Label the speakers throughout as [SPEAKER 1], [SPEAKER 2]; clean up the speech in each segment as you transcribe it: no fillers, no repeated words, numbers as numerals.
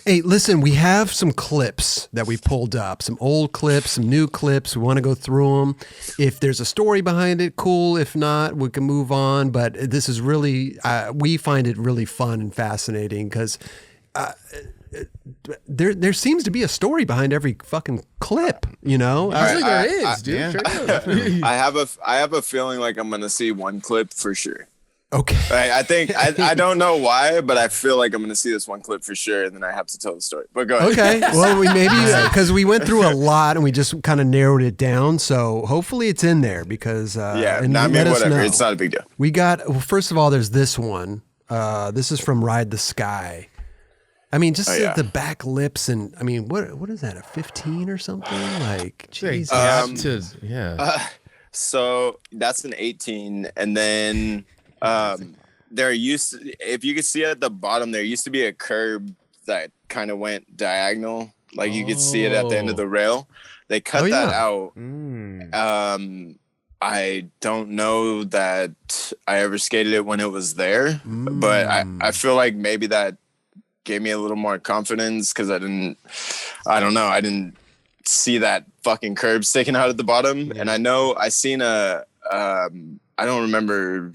[SPEAKER 1] Hey, listen, we have some clips that we pulled up, some old clips, some new clips. We want to go through them. If there's a story behind it, cool. If not, we can move on. But this is really, we find it really fun and fascinating because there seems to be a story behind every fucking clip, you know?
[SPEAKER 2] There is, dude.
[SPEAKER 3] Yeah.
[SPEAKER 2] Sure.
[SPEAKER 3] I have a feeling like I'm gonna see one clip for sure.
[SPEAKER 1] Okay.
[SPEAKER 3] I think I don't know why, but I feel like I'm gonna see this one clip for sure, and then I have to tell the story. But go ahead.
[SPEAKER 1] Okay. Well, we maybe because we went through a lot and we just kind of narrowed it down. So hopefully it's in there because and
[SPEAKER 3] I mean,
[SPEAKER 1] let us
[SPEAKER 3] whatever.
[SPEAKER 1] know.
[SPEAKER 3] It's not a big deal.
[SPEAKER 1] We got first of all, there's this one. This is from Ride the Sky. I mean, just the back lips and I mean, what is that? A 15 or something? Like, Jesus.
[SPEAKER 3] So that's an 18, and then there used to, if you could see at the bottom, there used to be a curb that kind of went diagonal, like you could see it at the end of the rail. They cut that out. I don't know that I ever skated it when it was there, but I feel like maybe that gave me a little more confidence because I didn't see that fucking curb sticking out at the bottom. And I know I seen I don't remember,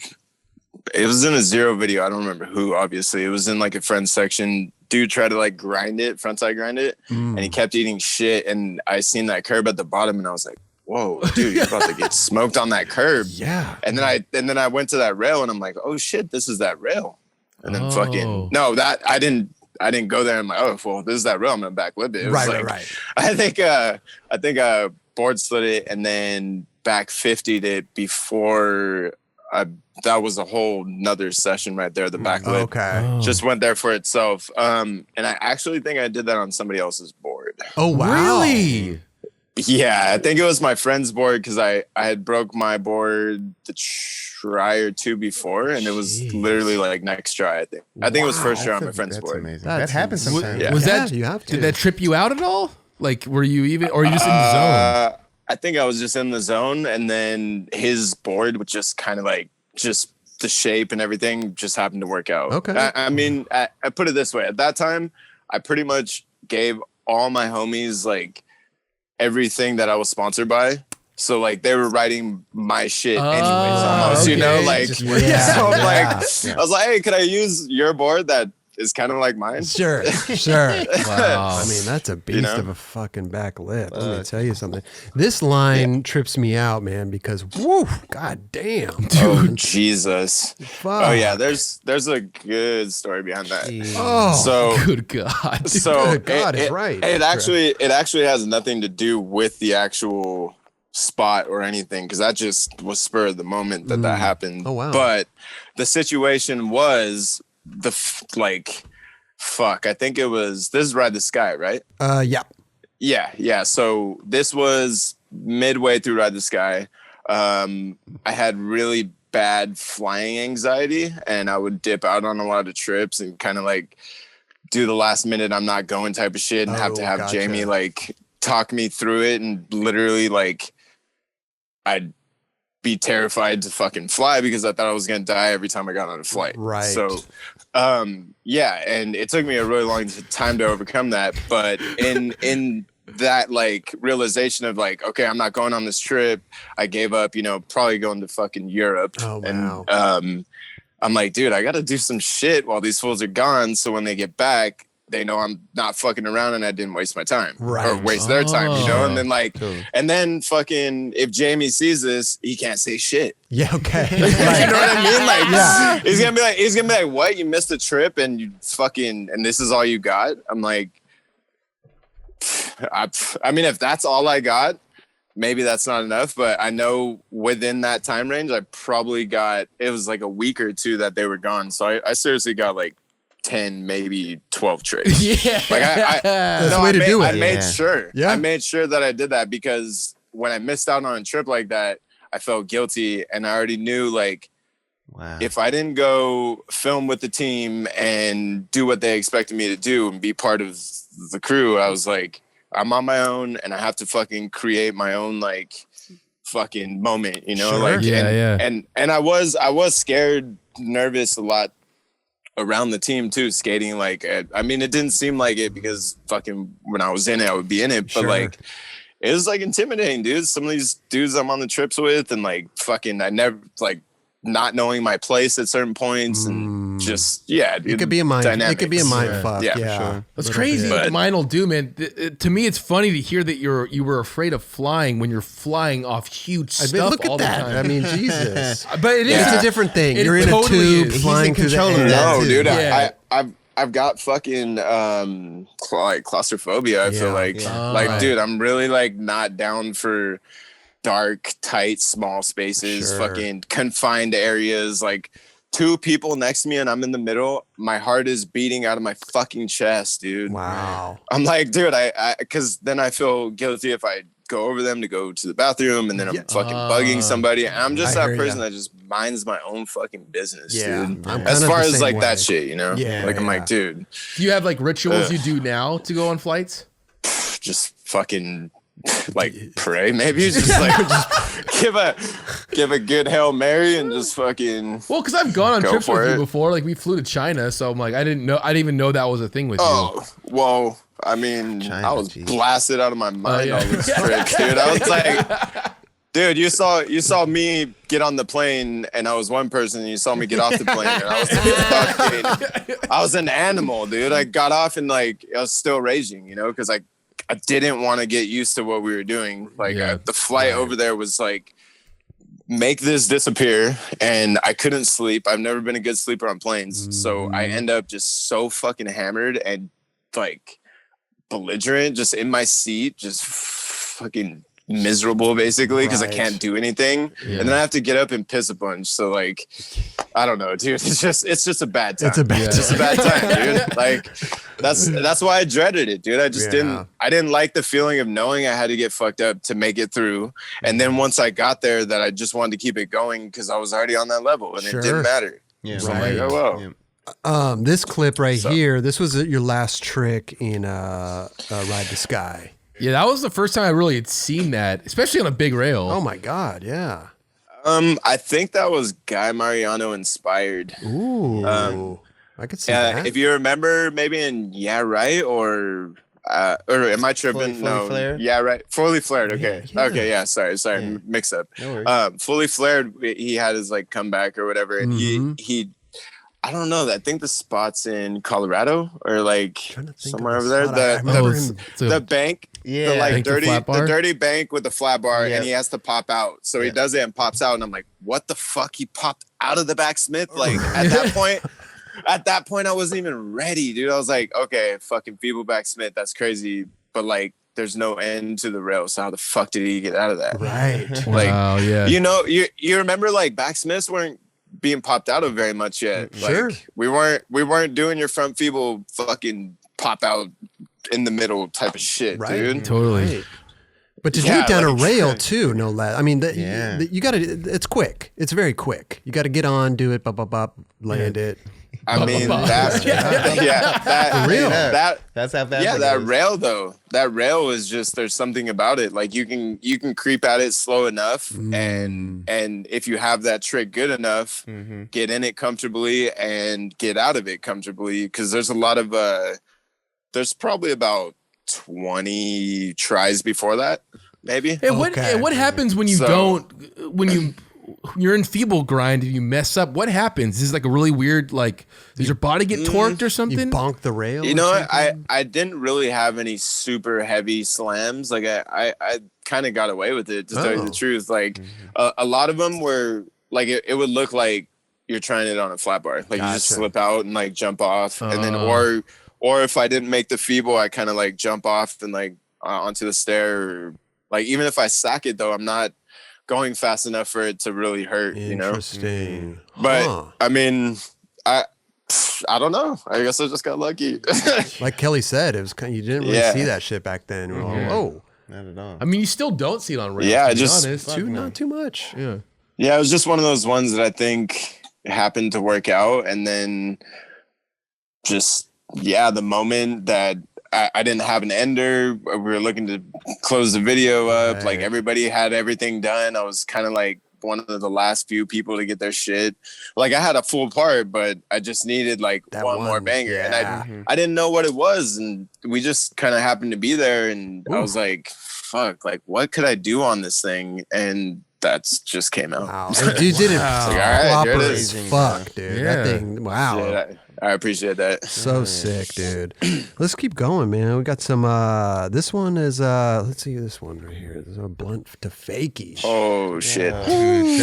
[SPEAKER 3] it was in a Zero video. I don't remember who, obviously. It was in like a friend's section. Dude tried to like grind it, frontside grind it, and he kept eating shit. And I seen that curb at the bottom and I was like, whoa, dude, you're about to get smoked on that curb.
[SPEAKER 1] Yeah.
[SPEAKER 3] And then I went to that rail and I'm like, oh shit, this is that rail. And then I didn't go there and I'm like, oh, well, this is that rail. I'm gonna backlip it. Right. I think I board slid it and then back 50'd it before that was a whole nother session right there. The backlip just went there for itself. And I actually think I did that on somebody else's board.
[SPEAKER 1] Oh, wow.
[SPEAKER 2] Really?
[SPEAKER 3] Yeah, I think it was my friend's board because I had broke my board the try or two before, and it was literally like next try. I think it was first try on my friend's board.
[SPEAKER 4] Amazing. That happens sometimes.
[SPEAKER 2] Was that
[SPEAKER 1] you have to.
[SPEAKER 2] Did that trip you out at all? Like, were you even, or are you just in the zone?
[SPEAKER 3] I think I was just in the zone, and then his board was just kind of like just the shape and everything just happened to work out.
[SPEAKER 1] Okay.
[SPEAKER 3] I mean, I put it this way: at that time, I pretty much gave all my homies like everything that I was sponsored by. So like they were writing my shit anyways, almost, you know, like, so I was like, hey, could I use your board that is kind of like mine?
[SPEAKER 1] Sure. Wow. I mean, that's a beast of a fucking back lip. Let me tell you something. This line trips me out, man, because woo, god damn. Dude.
[SPEAKER 3] Oh, Jesus.
[SPEAKER 1] Fuck.
[SPEAKER 3] Oh yeah, there's a good story behind that.
[SPEAKER 1] Oh,
[SPEAKER 3] so
[SPEAKER 2] good God.
[SPEAKER 3] So
[SPEAKER 1] good God is right.
[SPEAKER 3] It actually has nothing to do with the actual spot or anything, because that just was spur of the moment that happened.
[SPEAKER 1] Oh wow.
[SPEAKER 3] But the situation was I think it was, this is Ride the Sky, right? Yeah. So this was midway through Ride the Sky. I had really bad flying anxiety, and I would dip out on a lot of trips and kind of like do the last minute I'm not going type of shit, and have to have Jamie like talk me through it, and literally like I'd be terrified to fucking fly because I thought I was gonna die every time I got on a flight.
[SPEAKER 1] Right.
[SPEAKER 3] So and it took me a really long time to overcome that. But in that like realization of like, okay, I'm not going on this trip. I gave up, probably going to fucking Europe.
[SPEAKER 1] Oh wow.
[SPEAKER 3] And I'm like, dude, I gotta do some shit while these fools are gone, so when they get back, they know I'm not fucking around and I didn't waste my time or waste their time, and then and then fucking if Jamie sees this, he can't say shit.
[SPEAKER 1] Yeah, okay.
[SPEAKER 3] You know what I mean? Like, he's gonna be like, what? You missed a trip and you fucking, and this is all you got? I'm like, I mean, if that's all I got, maybe that's not enough, but I know within that time range, I probably got, it was like a week or two that they were gone. So I seriously got like 10, maybe 12 trades.
[SPEAKER 2] Yeah.
[SPEAKER 3] Like I made sure.
[SPEAKER 1] Yeah.
[SPEAKER 3] I made sure that I did that because when I missed out on a trip like that, I felt guilty, and I already knew like, if I didn't go film with the team and do what they expected me to do and be part of the crew, I was like, I'm on my own and I have to fucking create my own like fucking moment,
[SPEAKER 1] Sure.
[SPEAKER 3] like,
[SPEAKER 2] and
[SPEAKER 3] I was scared, nervous a lot around the team too, skating like I mean, it didn't seem like it because fucking when I was in it, I would be in it, but like it was like intimidating, dude. Some of these dudes I'm on the trips with, and like fucking, I never like not knowing my place at certain points, and just dude,
[SPEAKER 1] it could be a mind.
[SPEAKER 3] dynamics.
[SPEAKER 1] It could be a mind fuck.
[SPEAKER 3] Yeah,
[SPEAKER 1] Sure.
[SPEAKER 2] That's crazy what the mind will do, man. To me, it's funny to hear that you were afraid of flying when you're flying off huge stuff
[SPEAKER 1] look at
[SPEAKER 2] all
[SPEAKER 1] that.
[SPEAKER 2] the time.
[SPEAKER 1] I mean, Jesus.
[SPEAKER 2] But it is
[SPEAKER 1] It's a different thing.
[SPEAKER 2] It
[SPEAKER 1] You're in
[SPEAKER 2] totally
[SPEAKER 1] a tube
[SPEAKER 2] is.
[SPEAKER 1] flying through the air.
[SPEAKER 3] No, dude,
[SPEAKER 2] Yeah.
[SPEAKER 3] I've got fucking like claustrophobia. I feel like dude, I'm really like not down for dark, tight, small spaces, fucking confined areas, like 2 people next to me and I'm in the middle. My heart is beating out of my fucking chest, dude.
[SPEAKER 1] Wow.
[SPEAKER 3] I'm like, dude, I because then I feel guilty if I go over them to go to the bathroom and then I'm fucking bugging somebody. And I'm just that person that just minds my own fucking business, dude. As far as like that shit, you know? I'm like, dude.
[SPEAKER 2] Do you have like rituals you do now to go on flights?
[SPEAKER 3] Just fucking like pray, maybe just like just give a good Hail Mary and just fucking
[SPEAKER 2] because I've gone on trips with you
[SPEAKER 3] it.
[SPEAKER 2] before. Like we flew to China, so I'm like, I didn't even know that was a thing with
[SPEAKER 3] you. Well, I mean, China, I was blasted out of my mind on this trip, dude. I was like, dude, you saw me get on the plane and I was one person, and you saw me get off the plane and I was an animal, dude. I got off and like I was still raging, you know, because I didn't want to get used to what we were doing. Like the flight over there was like, make this disappear, and I couldn't sleep. I've never been a good sleeper on planes, so I end up just so fucking hammered and like belligerent, just in my seat, just fucking miserable basically because I can't do anything, and then I have to get up and piss a bunch. So like, I don't know, dude. It's just a bad time. It's just a bad time, dude. Like that's why I dreaded it, dude. I just didn't like the feeling of knowing I had to get fucked up to make it through, and then once I got there, that I just wanted to keep it going because I was already on that level, and it didn't matter. So I'm like, oh well.
[SPEAKER 1] This clip right here, this was your last trick in Ride the Sky.
[SPEAKER 2] Yeah, that was the first time I really had seen that, especially on a big rail.
[SPEAKER 1] Oh my God, yeah.
[SPEAKER 3] I think that was Guy Mariano inspired.
[SPEAKER 1] Ooh, I could see that.
[SPEAKER 3] If you remember, maybe in Yeah Right or am I tripping?
[SPEAKER 4] Fully Flared?
[SPEAKER 3] Yeah Right. Fully Flared. Okay. Okay. Yeah. Sorry. Mix up.
[SPEAKER 4] No
[SPEAKER 3] Fully Flared. He had his like comeback or whatever, and he. I don't know. I think the spot's in Colorado or like somewhere over there. The bank, the dirty bank with the flat bar, and he has to pop out. So he does it and pops out, and I'm like, what the fuck? He popped out of the backsmith. Like at that point, I wasn't even ready, dude. I was like, okay, fucking feeble backsmith. That's crazy, but like, there's no end to the rail. So how the fuck did he get out of that?
[SPEAKER 1] Right.
[SPEAKER 3] Like,
[SPEAKER 2] wow, yeah.
[SPEAKER 3] You know, you remember like backsmiths weren't being popped out of very much yet. Like we weren't doing your front feeble fucking pop out in the middle type of shit, dude.
[SPEAKER 2] Totally.
[SPEAKER 1] Right. But to do it down a rail too, no less. I mean, you got to. It's quick. It's very quick. You got to get on, do it, land it.
[SPEAKER 3] I mean, that's
[SPEAKER 1] real.
[SPEAKER 4] That's how fast.
[SPEAKER 3] Yeah, that rail though. That rail is just, there's something about it. Like you can creep at it slow enough, and if you have that trick good enough, get in it comfortably and get out of it comfortably. Because there's a lot of there's probably about 20 tries before that, maybe.
[SPEAKER 2] And what happens when you're in feeble grind and you mess up? What happens? Is this like a really weird, like, does your body get torqued or something?
[SPEAKER 1] You bonk the rail.
[SPEAKER 3] You know what? I didn't really have any super heavy slams. Like I kind of got away with it, to tell you the truth. Like a lot of them were like, it would look like you're trying it on a flat bar. Like you just slip out and like jump off, and then or if I didn't make the feeble, I kind of like jump off and like onto the stair. Or, like even if I sack it though, I'm not going fast enough for it to really hurt, you know?
[SPEAKER 1] Interesting.
[SPEAKER 3] But I mean, I don't know. I guess I just got lucky.
[SPEAKER 1] Like Kelly said, it was kind of, you didn't really see that shit back then. We're like, oh,
[SPEAKER 4] not at all.
[SPEAKER 2] I mean, you still don't see it on rails.
[SPEAKER 3] Yeah,
[SPEAKER 1] not too much.
[SPEAKER 2] Yeah.
[SPEAKER 3] Yeah, it was just one of those ones that I think happened to work out, and then just the moment that I didn't have an ender, we were looking to close the video up. Like everybody had everything done. I was kind of like one of the last few people to get their shit. Like I had a full part, but I just needed like one more banger.
[SPEAKER 1] Yeah.
[SPEAKER 3] And I didn't know what it was. And we just kind of happened to be there. And I was like, fuck, like what could I do on this thing? And that's just came out.
[SPEAKER 1] Wow. You did it.
[SPEAKER 3] Like, all right, there it is.
[SPEAKER 1] Fuck, dude. That thing. Wow.
[SPEAKER 3] Yeah, I appreciate that.
[SPEAKER 1] So sick, dude. Let's keep going, man. We got some. This one is. Let's see this one right here. This is a blunt to fakie.
[SPEAKER 3] Oh shit,
[SPEAKER 2] dude,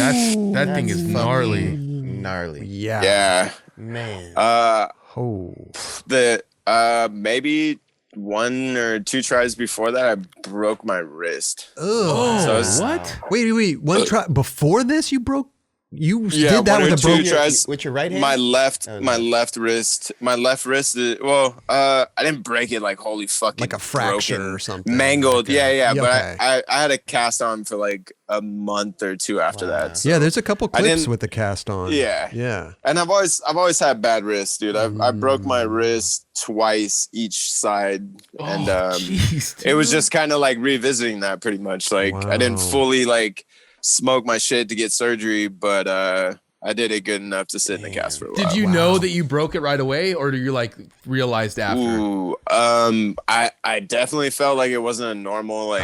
[SPEAKER 2] that thing is gnarly.
[SPEAKER 1] Yeah.
[SPEAKER 3] Yeah,
[SPEAKER 4] man.
[SPEAKER 3] Maybe 1 or 2 tries before that, I broke my wrist.
[SPEAKER 1] Oh,
[SPEAKER 3] so
[SPEAKER 2] what?
[SPEAKER 1] Wait. One try before this, you broke. You did that with a broken
[SPEAKER 3] tries
[SPEAKER 4] with your right hand.
[SPEAKER 3] My left wrist. My left wrist. I didn't break it like holy fucking
[SPEAKER 1] like a fracture
[SPEAKER 3] broken,
[SPEAKER 1] or something.
[SPEAKER 3] Mangled. Yeah. But
[SPEAKER 1] okay.
[SPEAKER 3] I had a cast on for like a month or 2 after that. So
[SPEAKER 1] yeah, there's a couple clips with the cast on.
[SPEAKER 3] Yeah. And I've always had bad wrists, dude. I broke my wrist twice each side, and it was just kind of like revisiting that pretty much. Like I didn't fully like smoke my shit to get surgery, but I did it good enough to sit in the cast for a while.
[SPEAKER 2] Did you know that you broke it right away, or do you like realized after?
[SPEAKER 3] Ooh, I definitely felt like it wasn't a normal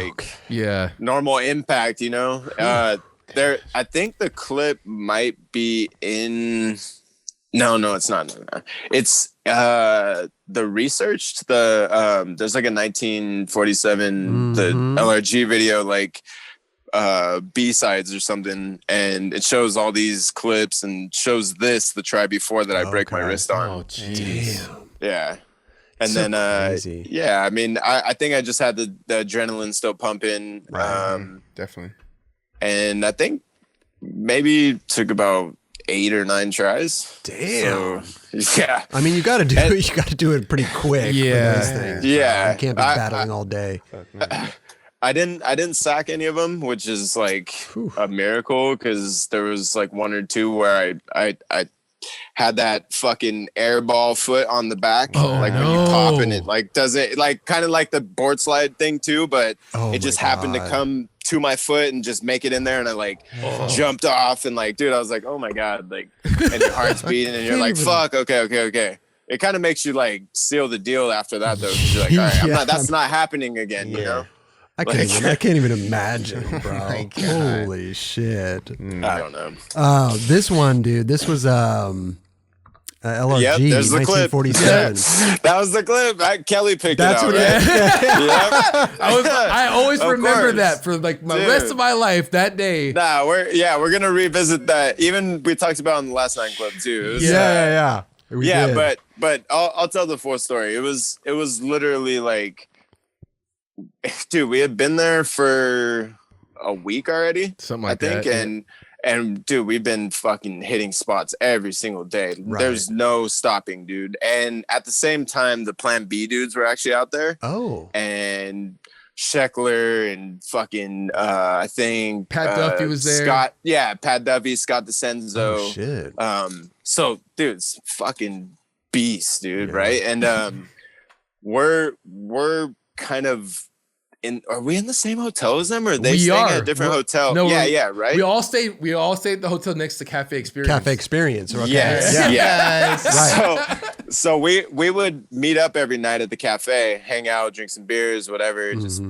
[SPEAKER 3] normal impact, you know. I think the clip might be in. No, it's not. No. It's the researched there's like a 1947 the LRG video like. B-sides or something, and it shows all these clips and shows the try before that I break my wrist on.
[SPEAKER 2] Oh jeez.
[SPEAKER 3] Yeah. And
[SPEAKER 1] so
[SPEAKER 3] then
[SPEAKER 1] crazy.
[SPEAKER 3] yeah, I mean I think I just had the adrenaline still pumping.
[SPEAKER 2] Definitely.
[SPEAKER 3] And I think maybe took about 8 or 9 tries.
[SPEAKER 1] Damn.
[SPEAKER 3] So, yeah.
[SPEAKER 1] I mean, you got to do it pretty quick.
[SPEAKER 2] Yeah.
[SPEAKER 1] For those things,
[SPEAKER 3] yeah.
[SPEAKER 1] You can't be battling all day.
[SPEAKER 3] I didn't sack any of them, which is like a miracle, because there was like 1 or 2 where I had that fucking airball foot on the back, when you pop and it like does it like kind of like the board slide thing too, but it just happened to come to my foot and just make it in there, and I like jumped off and like, dude, I was like, oh my god, like, and your heart's beating and you're like, fuck, okay. It kind of makes you like seal the deal after that though, 'cause you're like, all right, that's not happening again, you know.
[SPEAKER 1] I can't even imagine, bro. Holy shit.
[SPEAKER 3] I don't know.
[SPEAKER 1] Oh, this one, dude. This was LRG,
[SPEAKER 3] yep, there's the
[SPEAKER 1] 1947.
[SPEAKER 3] Clip. That was the clip. Kelly picked
[SPEAKER 1] That's
[SPEAKER 3] it out.
[SPEAKER 1] What
[SPEAKER 3] Right?
[SPEAKER 2] I always remember
[SPEAKER 3] course.
[SPEAKER 2] that for like the rest of my life. That day.
[SPEAKER 3] Nah, we're gonna revisit that. Even we talked about in the last 9 clip too. It was,
[SPEAKER 1] Yeah. We did.
[SPEAKER 3] But I'll tell the full story. It was literally like, dude, we had been there for a week already,
[SPEAKER 2] something like
[SPEAKER 3] that. I think, and dude, we've been fucking hitting spots every single day. Right. There's no stopping, dude. And at the same time, the Plan B dudes were actually out there.
[SPEAKER 1] Oh,
[SPEAKER 3] and Sheckler and fucking I think
[SPEAKER 2] Pat Duffy was there.
[SPEAKER 3] Pat Duffy, Scott DeCenzo.
[SPEAKER 1] Oh shit.
[SPEAKER 3] So dude's fucking beast, dude, right? And we're kind of are we in the same hotel as them, or are they staying at a different hotel?
[SPEAKER 2] No,
[SPEAKER 3] right.
[SPEAKER 2] We all stayed at the hotel next to Cafe Experience.
[SPEAKER 1] Cafe Experience. Okay.
[SPEAKER 3] Yes.
[SPEAKER 1] Right.
[SPEAKER 3] So we would meet up every night at the cafe, hang out, drink some beers, whatever, just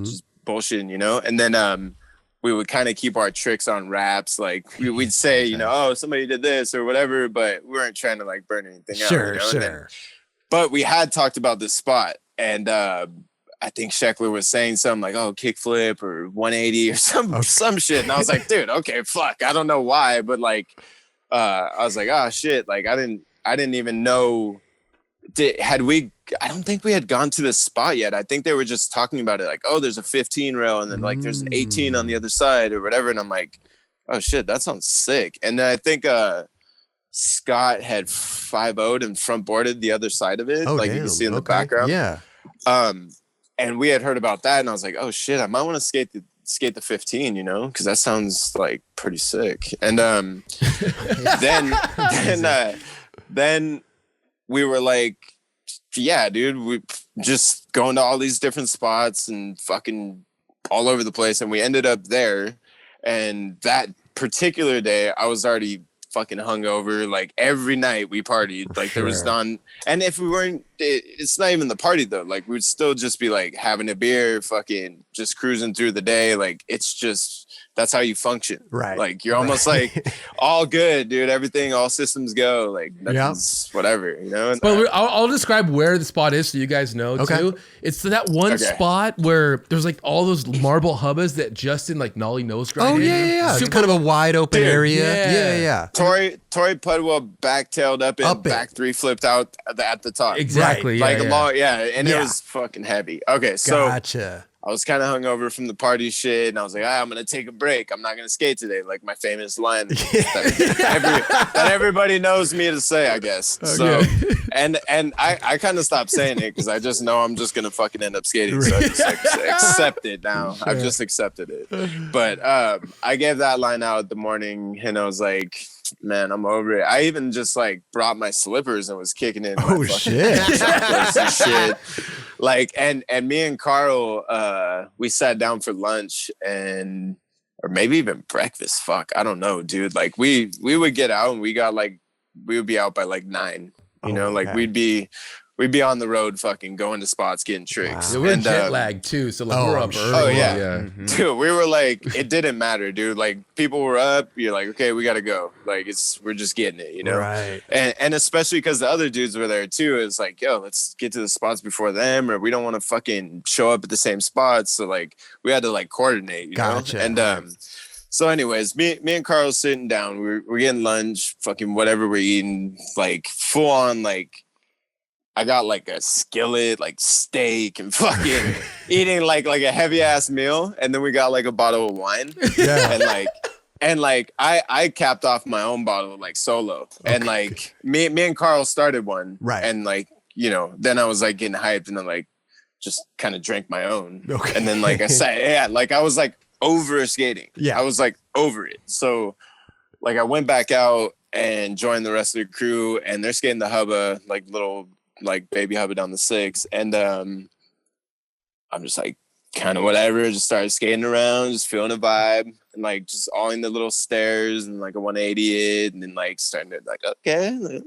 [SPEAKER 3] bullshitting, you know. And then we would kind of keep our tricks on wraps. Like we'd say, you know, oh, somebody did this or whatever, but we weren't trying to like burn anything out.
[SPEAKER 1] Sure.
[SPEAKER 3] But we had talked about this spot, and I think Sheckler was saying something like, oh, kickflip or 180 or some shit. And I was like, dude, okay, fuck. I don't know why, but like, I was like, oh shit. Like I didn't even know. I don't think we had gone to this spot yet. I think they were just talking about it. Like, oh, there's a 15 rail and then like there's an 18 on the other side or whatever. And I'm like, oh shit, that sounds sick. And then I think, Scott had 5-0'd and front boarded the other side of it. You can see in the background.
[SPEAKER 1] Yeah.
[SPEAKER 3] And we had heard about that, and I was like, "Oh shit, I might want to skate the 15, you know, because that sounds like pretty sick." And then we were like, "Yeah, dude, we just going to all these different spots and fucking all over the place." And we ended up there, and that particular day, I was already fucking hungover. Like every night we partied. Like there was none. And if we weren't, it's not even the party though. Like we'd still just be like having a beer, fucking just cruising through the day. Like it's just, that's how you function.
[SPEAKER 1] Right.
[SPEAKER 3] Like you're almost like all good, dude. Everything, all systems go. Like nothing's whatever, you know?
[SPEAKER 2] Well, I'll describe where the spot is so you guys know too. It's that one spot where there's like all those marble hubbas that Justin like nollie nose grinded.
[SPEAKER 1] Oh yeah. It's kind of a wide open area. Yeah.
[SPEAKER 3] Tory Pudwell backtailed up and back three flipped out at the top.
[SPEAKER 2] Exactly.
[SPEAKER 3] Right. And it was fucking heavy. Okay, so
[SPEAKER 1] gotcha.
[SPEAKER 3] I was kind of hungover from the party shit, and I was like, I'm gonna take a break. I'm not gonna skate today. Like my famous line that everybody knows me to say, I guess. Okay. So, and I kind of stopped saying it because I just know I'm just gonna fucking end up skating. So I just accept it now. I've just accepted it. But I gave that line out the morning, and I was like, man, I'm over it. I even just like brought my slippers and was kicking it.
[SPEAKER 1] Oh shit!
[SPEAKER 3] Shit. Like and me and Carl, we sat down for lunch or maybe even breakfast. Fuck, I don't know, dude. Like we would get out and we would be out by like 9. You know, like we'd be on the road, fucking going to spots, getting tricks.
[SPEAKER 2] Wow. We're jet lagged too, so like we're up early.
[SPEAKER 3] Oh yeah, mm-hmm. Dude, we were like, it didn't matter, dude. Like people were up, you're like, okay, we gotta go. Like we're just getting it, you know.
[SPEAKER 1] Right.
[SPEAKER 3] And especially because the other dudes were there too. It's like, yo, let's get to the spots before them, or we don't want to fucking show up at the same spots. So like, we had to like coordinate, you know. And so anyways, me and Carl sitting down, we're getting lunch, fucking whatever we're eating, like full on like. I got like a skillet, like steak and fucking eating like a heavy ass meal. And then we got like a bottle of wine. Yeah. And I capped off my own bottle like solo. Okay. And like me and Carl started one. Right. And like, you know, then I was like getting hyped and then like just kind of drank my own. Okay. And then like I said, like I was like over skating. Yeah. I was like over it. So like I went back out and joined the rest of the crew and they're skating the hubba, like little like baby hubba down the 6, and I'm just like kind of whatever, just started skating around, just feeling a vibe, and like just all in the little stairs and like a 180 it, and then like starting to like okay, starting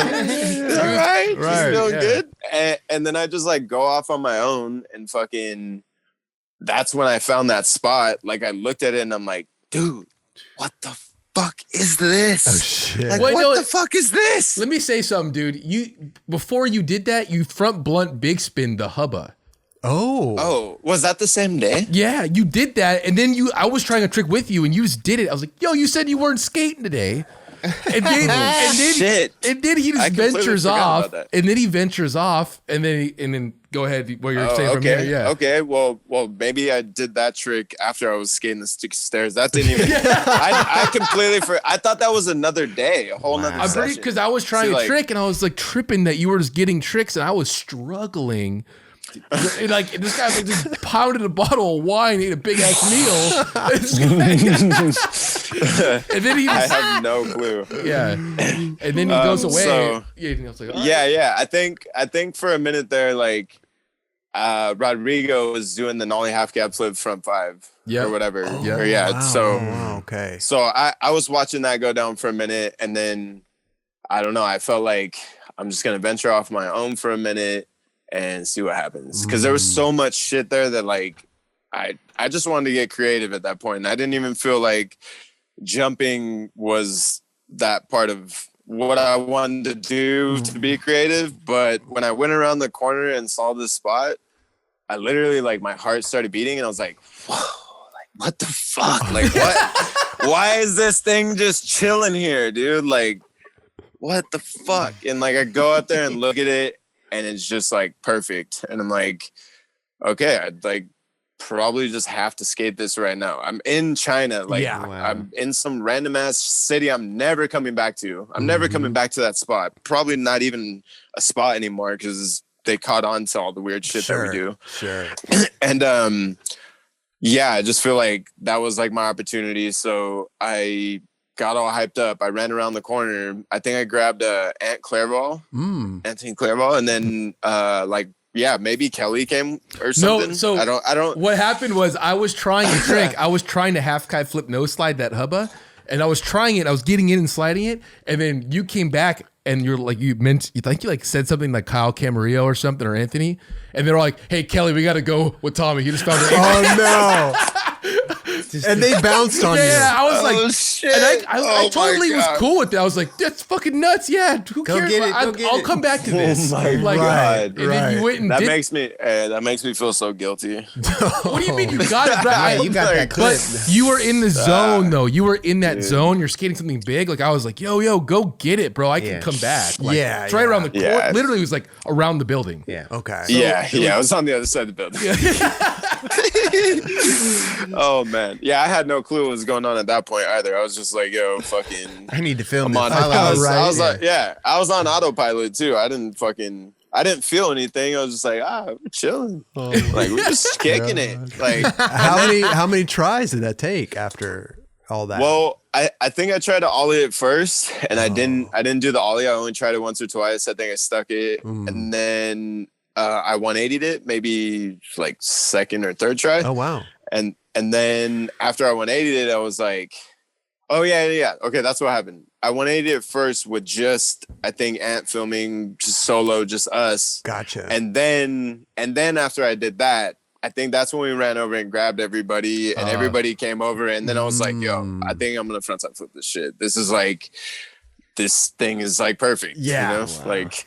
[SPEAKER 3] to all right, just feeling good, and then I just like go off on my own and fucking. That's when I found that spot. Like I looked at it and I'm like, dude, what the fuck is this? Oh shit! Like, what the fuck is this?
[SPEAKER 2] Let me say something, dude. Before you did that, you front blunt big spin the hubba.
[SPEAKER 3] Oh, was that the same day?
[SPEAKER 2] Yeah, you did that, and then I was trying a trick with you, and you just did it. I was like, yo, you said you weren't skating today. And then he just ventures off, and then he ventures off, and then go ahead. What you're saying from here? Yeah.
[SPEAKER 3] Okay. Well, maybe I did that trick after I was skating the stick stairs. That didn't even. I completely forgot. I thought that was another day, a whole nother session.
[SPEAKER 2] Because I was trying a trick, and I was like tripping that you were just getting tricks, and I was struggling. Like this guy like just pounded a bottle of wine, ate a big ass meal, and then he
[SPEAKER 3] I have no clue.
[SPEAKER 2] Yeah, and then he goes away.
[SPEAKER 3] So,
[SPEAKER 2] like,
[SPEAKER 3] yeah. I think for a minute there, like Rodrigo was doing the nollie half cab flip front 5 or whatever.
[SPEAKER 1] Wow.
[SPEAKER 3] So I was watching that go down for a minute, and then I don't know. I felt like I'm just gonna venture off my own for a minute and see what happens, because there was so much shit there that like I just wanted to get creative at that point, and I didn't even feel like jumping was that part of what I wanted to do to be creative. But when I went around the corner and saw this spot, I literally like my heart started beating, and I was like, whoa, like what the fuck, like what why is this thing just chilling here, dude? Like what the fuck? And like I go out there and look at it, and it's just like perfect. And I'm like, okay, I'd like probably just have to skate this right now. I'm in China. Like I'm in some random ass city I'm never coming back to. I'm never coming back to that spot. Probably not even a spot anymore because they caught on to all the weird shit that we do.
[SPEAKER 1] Sure.
[SPEAKER 3] And I just feel like that was like my opportunity. So I got all hyped up. I ran around the corner. I think I grabbed Anthony Clairval, and then like maybe Kelly came or something.
[SPEAKER 2] No, so
[SPEAKER 3] I don't.
[SPEAKER 2] What happened was I was trying a trick. I was trying to half kite flip no slide that hubba, and I was trying it. I was getting in and sliding it, and then you came back and you're like, you said something like Kyle Camarillo or something, or Anthony, and they're like, "Hey Kelly, we got to go with Tommy. He just found it."
[SPEAKER 1] Oh no. And they bounced on you.
[SPEAKER 2] Yeah, I was like,
[SPEAKER 3] shit.
[SPEAKER 2] And I totally was cool with that. I was like, that's fucking nuts. Yeah, who cares? I'll come back to this.
[SPEAKER 3] Oh my
[SPEAKER 2] like,
[SPEAKER 3] God.
[SPEAKER 2] And then you went and
[SPEAKER 3] that makes me feel so guilty.
[SPEAKER 2] What do you mean you got it? Bro?
[SPEAKER 4] You got that clip.
[SPEAKER 2] But you were in the zone though. You were in that zone. You're skating something big. Like I was like, yo, go get it, bro. I can come back. Like, it's right around the court.
[SPEAKER 3] Yeah.
[SPEAKER 2] Literally, it was like around the building.
[SPEAKER 4] Yeah.
[SPEAKER 1] Okay.
[SPEAKER 3] I was on the other side of the building. Oh man, yeah, I had no clue what was going on at that point either. I was just like, yo, fucking,
[SPEAKER 4] I need to film this.
[SPEAKER 3] I was like, I was on autopilot too. I didn't feel anything. I was just like, we're chilling, like we're just kicking it. Like,
[SPEAKER 1] how many tries did that take after all that?
[SPEAKER 3] Well, I think I tried to ollie it first, and I didn't do the ollie. I only tried it once or twice. I think I stuck it, and then I 180'd it, maybe like second or third try.
[SPEAKER 1] Oh wow!
[SPEAKER 3] And then after I 180'd it, I was like, oh yeah. Okay, that's what happened. I 180'd it first with just, I think, Ant filming, just solo, just us.
[SPEAKER 1] Gotcha.
[SPEAKER 3] And then after I did that, I think that's when we ran over and grabbed everybody, and everybody came over, and then I was like, yo, I think I'm gonna frontside flip this shit. This thing is like perfect.
[SPEAKER 1] Yeah.
[SPEAKER 3] You know? Wow. Like,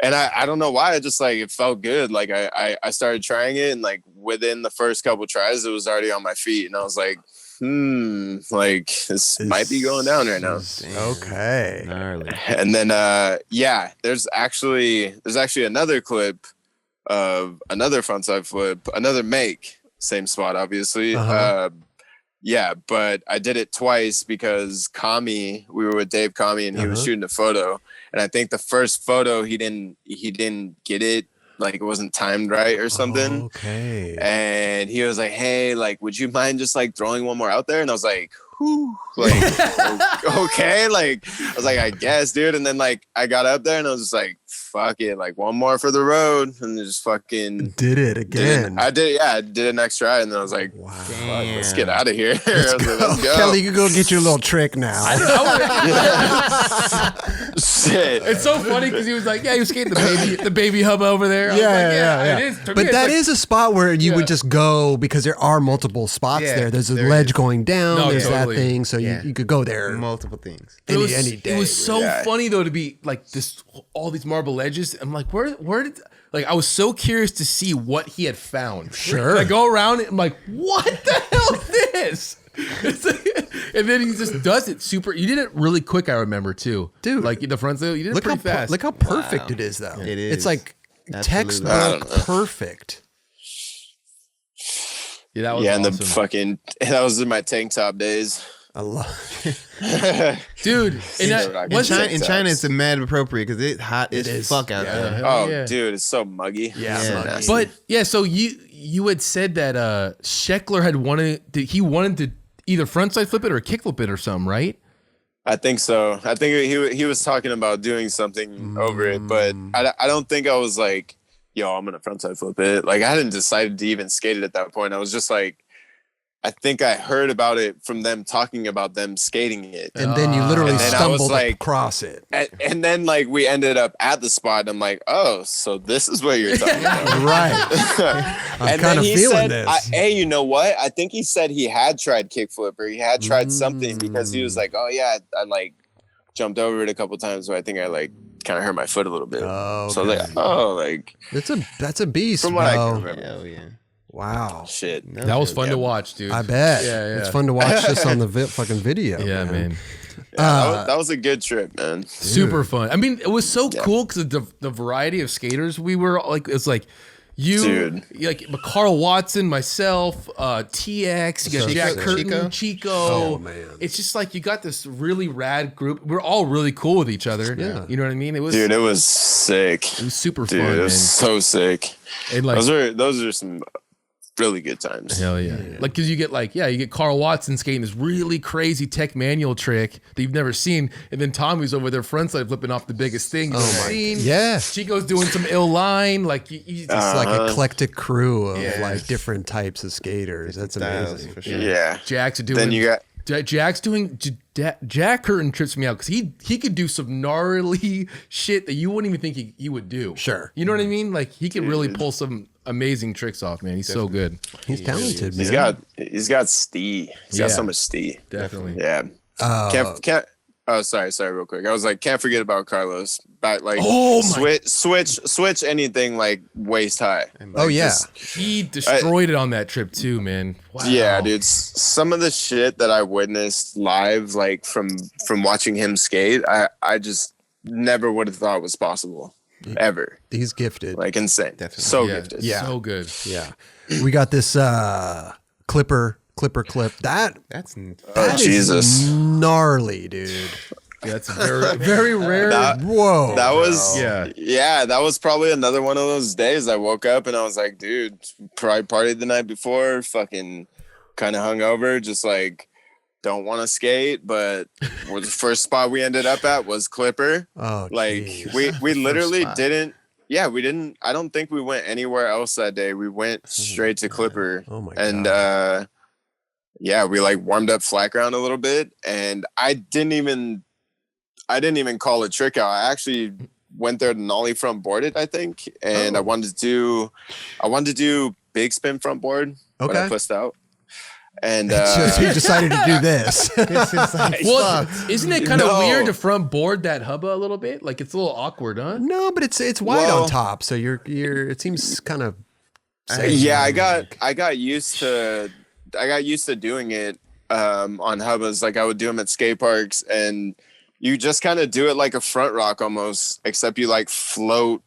[SPEAKER 3] and I don't know why, it felt good. Like I started trying it, and like within the first couple tries, it was already on my feet, and I was like, like this might be going down right now.
[SPEAKER 1] Okay.
[SPEAKER 4] Gnarly.
[SPEAKER 3] And then there's actually another clip of another frontside flip, another make, same spot obviously. But I did it twice because we were with Dave Kami, and he was shooting a photo, and I think the first photo he didn't get it, like it wasn't timed right or something.
[SPEAKER 1] Okay.
[SPEAKER 3] And he was like, hey, like, would you mind just like throwing one more out there? And I was like, whew, like, okay. Like, I was like, I guess, dude. And then like I got up there and I was just like, fuck it, like one more for the road, and just fucking
[SPEAKER 1] did it again.
[SPEAKER 3] I did a next try, and then I was like, wow, fuck, let's get out of here. Let's go.
[SPEAKER 1] Kelly, you can go get your little trick now.
[SPEAKER 3] Shit.
[SPEAKER 2] It's so funny because he was like, he was skating the baby hub over there.
[SPEAKER 1] Yeah.
[SPEAKER 2] It is.
[SPEAKER 1] But that is a spot where you would just go, because there are multiple spots there. There's a ledge going down. There's that thing, so you could go there.
[SPEAKER 4] Multiple things.
[SPEAKER 1] Any day.
[SPEAKER 2] It was so funny though to be like all these marble edges. I'm like, where did, like, I was so curious to see what he had found.
[SPEAKER 1] Sure.
[SPEAKER 2] I go around and I'm like, what the hell is this? And then he just does it super. You did it really quick, I remember too, dude. Like the front side, you did it pretty fast.
[SPEAKER 1] Look how perfect it is, though.
[SPEAKER 4] It is.
[SPEAKER 1] It's like textbook perfect.
[SPEAKER 2] Yeah, that was awesome.
[SPEAKER 3] And that was in my tank top days.
[SPEAKER 1] I love
[SPEAKER 2] it. Dude.
[SPEAKER 4] In China, it's a mad appropriate because it's hot as fuck out there.
[SPEAKER 3] Oh, dude, it's so muggy.
[SPEAKER 1] Yeah.
[SPEAKER 2] But so you had said that Scheckler had wanted to either frontside flip it or kick flip it or something, right?
[SPEAKER 3] I think so. I think he was talking about doing something over it, but I don't think I was like, yo, I'm gonna frontside flip it. Like, I hadn't decided to even skate it at that point. I was just like, I think I heard about it from them talking about them skating it.
[SPEAKER 1] And then you literally stumbled across it.
[SPEAKER 3] And then like we ended up at the spot, and I'm like, oh, so this is what you're talking about.
[SPEAKER 1] Right. I'm kind of feeling this.
[SPEAKER 3] Hey, you know what? I think he said he had tried kickflip, or he had tried something, because he was like, oh yeah, I like jumped over it a couple times, so I think I like kind of hurt my foot a little bit.
[SPEAKER 1] Oh, okay.
[SPEAKER 3] So I was like, oh, like
[SPEAKER 1] that's a beast,
[SPEAKER 3] from what I can remember.
[SPEAKER 4] Hell yeah.
[SPEAKER 1] Wow.
[SPEAKER 3] Shit.
[SPEAKER 2] That was fun to watch, dude.
[SPEAKER 1] I bet.
[SPEAKER 2] Yeah.
[SPEAKER 1] It's fun to watch this on the fucking video.
[SPEAKER 2] Yeah, man.
[SPEAKER 3] That was a good trip, man. Dude.
[SPEAKER 2] Super fun. I mean, it was so cool because the variety of skaters we were like. It's like you, like Carl Watson, myself, TX, you got Jack Curtin, Chico.
[SPEAKER 1] Oh man,
[SPEAKER 2] it's just like you got this really rad group. We're all really cool with each other.
[SPEAKER 1] Yeah,
[SPEAKER 2] you know what I mean. It was
[SPEAKER 3] sick.
[SPEAKER 2] It was super
[SPEAKER 3] dude,
[SPEAKER 2] fun.
[SPEAKER 3] It was so sick.
[SPEAKER 2] And like
[SPEAKER 3] those are some really good times.
[SPEAKER 2] Hell yeah. Like, cause you get Carl Watson skating this really crazy tech manual trick that you've never seen. And then Tommy's over there frontside flipping off the biggest thing you've ever seen.
[SPEAKER 1] Yeah.
[SPEAKER 2] Chico's doing some ill line. Like, it's
[SPEAKER 1] like eclectic crew of like different types of skaters. That's amazing.
[SPEAKER 4] For sure.
[SPEAKER 3] Yeah.
[SPEAKER 2] Jack's doing,
[SPEAKER 3] then you got
[SPEAKER 2] Jack's doing, Jack Curtin trips me out because he could do some gnarly shit that you wouldn't even think he would do.
[SPEAKER 1] Sure.
[SPEAKER 2] You know what I mean? Like, he can really pull some amazing tricks off, man. He's so good.
[SPEAKER 1] He's talented, man.
[SPEAKER 3] He's got stee. He's got so much stee.
[SPEAKER 2] Definitely.
[SPEAKER 3] Yeah. Can't oh, sorry, real quick. I was like, can't forget about Carlos. Back like switch anything like waist high.
[SPEAKER 1] Oh yeah.
[SPEAKER 2] He destroyed it on that trip too, man. Wow.
[SPEAKER 3] Yeah, dude. Some of the shit that I witnessed live, like from watching him skate, I just never would have thought was possible. Ever.
[SPEAKER 1] He's gifted.
[SPEAKER 3] Like insane.
[SPEAKER 4] Definitely.
[SPEAKER 3] So gifted.
[SPEAKER 1] Yeah.
[SPEAKER 2] So good.
[SPEAKER 1] Yeah. We got this clipper clip.
[SPEAKER 4] That's
[SPEAKER 3] Jesus.
[SPEAKER 1] Is gnarly, dude.
[SPEAKER 2] Yeah, that's very, very rare.
[SPEAKER 1] Whoa.
[SPEAKER 3] That was
[SPEAKER 2] that
[SPEAKER 3] was probably another one of those days I woke up and I was like, dude, probably partied the night before, fucking kind of hungover, just like don't want to skate, but the first spot we ended up at was Clipper.
[SPEAKER 1] Oh,
[SPEAKER 3] like
[SPEAKER 1] geez.
[SPEAKER 3] we literally didn't. Yeah, we didn't. I don't think we went anywhere else that day. We went straight to Clipper.
[SPEAKER 1] Oh my
[SPEAKER 3] and
[SPEAKER 1] God.
[SPEAKER 3] we like warmed up flat ground a little bit, and I didn't even call a trick out. I actually went there to nollie front boarded, I think, and I wanted to do big spin front board when I pushed out. And
[SPEAKER 1] so you decided to do this.
[SPEAKER 2] Well, isn't it kind of weird to front board that hubba a little bit? Like, it's a little awkward, huh?
[SPEAKER 1] No, but it's wide on top, so you're. It seems kind of.
[SPEAKER 3] Yeah, I got used to doing it on hubbas. Like I would do them at skate parks, and you just kind of do it like a front rock almost, except you like float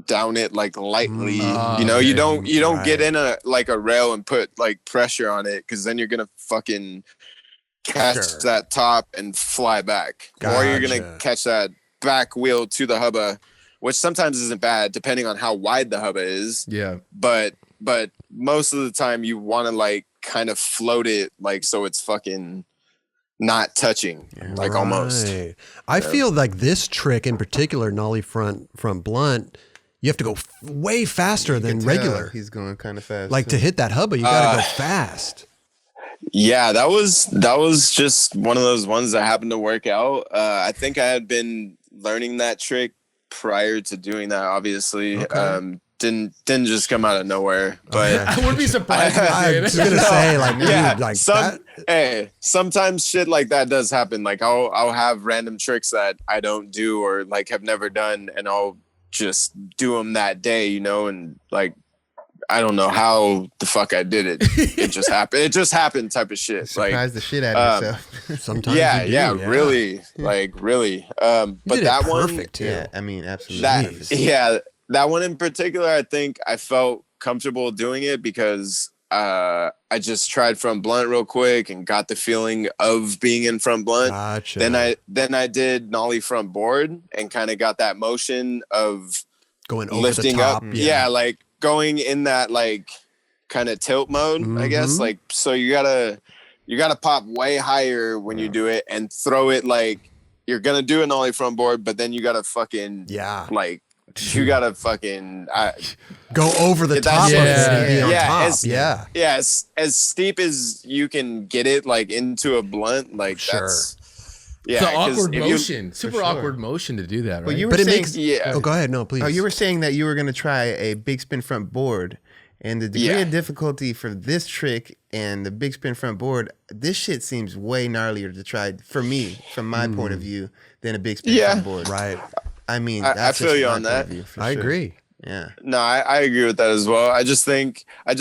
[SPEAKER 3] down it like lightly. You don't get in a rail and put like pressure on it, because then you're gonna fucking catch that top and fly back. Or you're gonna catch that back wheel to the hubba, which sometimes isn't bad depending on how wide the hubba is.
[SPEAKER 2] Yeah.
[SPEAKER 3] But most of the time you want to like kind of float it like so it's fucking not touching, like almost.
[SPEAKER 1] I feel like this trick in particular, nollie front blunt, you have to go way faster than regular.
[SPEAKER 4] He's going kind of fast.
[SPEAKER 1] Like to hit that hubba, you got to go fast.
[SPEAKER 3] Yeah, that was just one of those ones that happened to work out. I think I had been learning that trick prior to doing that. Obviously, didn't just come out of nowhere. But
[SPEAKER 2] I wouldn't be surprised.
[SPEAKER 1] I was gonna say, like, dude, like
[SPEAKER 3] sometimes shit like that does happen. Like I'll have random tricks that I don't do or like have never done, and I'll just do them that day, and like I don't know how the fuck I did it. It just happened. It just happened, type of shit.
[SPEAKER 4] Surprise the shit out of yourself.
[SPEAKER 1] Sometimes,
[SPEAKER 3] really, like really. But that one,
[SPEAKER 1] perfect too.
[SPEAKER 4] Yeah, I mean, absolutely.
[SPEAKER 3] That one in particular, I think I felt comfortable doing it because I just tried front blunt real quick and got the feeling of being in front blunt.
[SPEAKER 1] Gotcha.
[SPEAKER 3] Then I did nollie front board and kind of got that motion of
[SPEAKER 1] going over
[SPEAKER 3] lifting
[SPEAKER 1] the top.
[SPEAKER 3] up. Yeah, like going in that like kind of tilt mode, I guess. Like so you gotta pop way higher when you do it and throw it like you're gonna do an nollie front board, but then you gotta fucking like you gotta fucking
[SPEAKER 1] go over the top of it and be on top. As
[SPEAKER 3] steep as you can get it like into a blunt, like that's
[SPEAKER 2] it's an awkward motion, super awkward motion to do that, right?
[SPEAKER 4] But you were saying,
[SPEAKER 1] Oh, go ahead. No, please.
[SPEAKER 4] Oh, you were saying that you were going to try a big spin front board, and the degree of difficulty for this trick and the big spin front board, this shit seems way gnarlier to try for me, from my point of view, than a big spin front board.
[SPEAKER 1] Right.
[SPEAKER 4] I mean,
[SPEAKER 3] I feel you on that.
[SPEAKER 1] I agree.
[SPEAKER 4] Yeah.
[SPEAKER 3] No, I agree with that as well. I just think at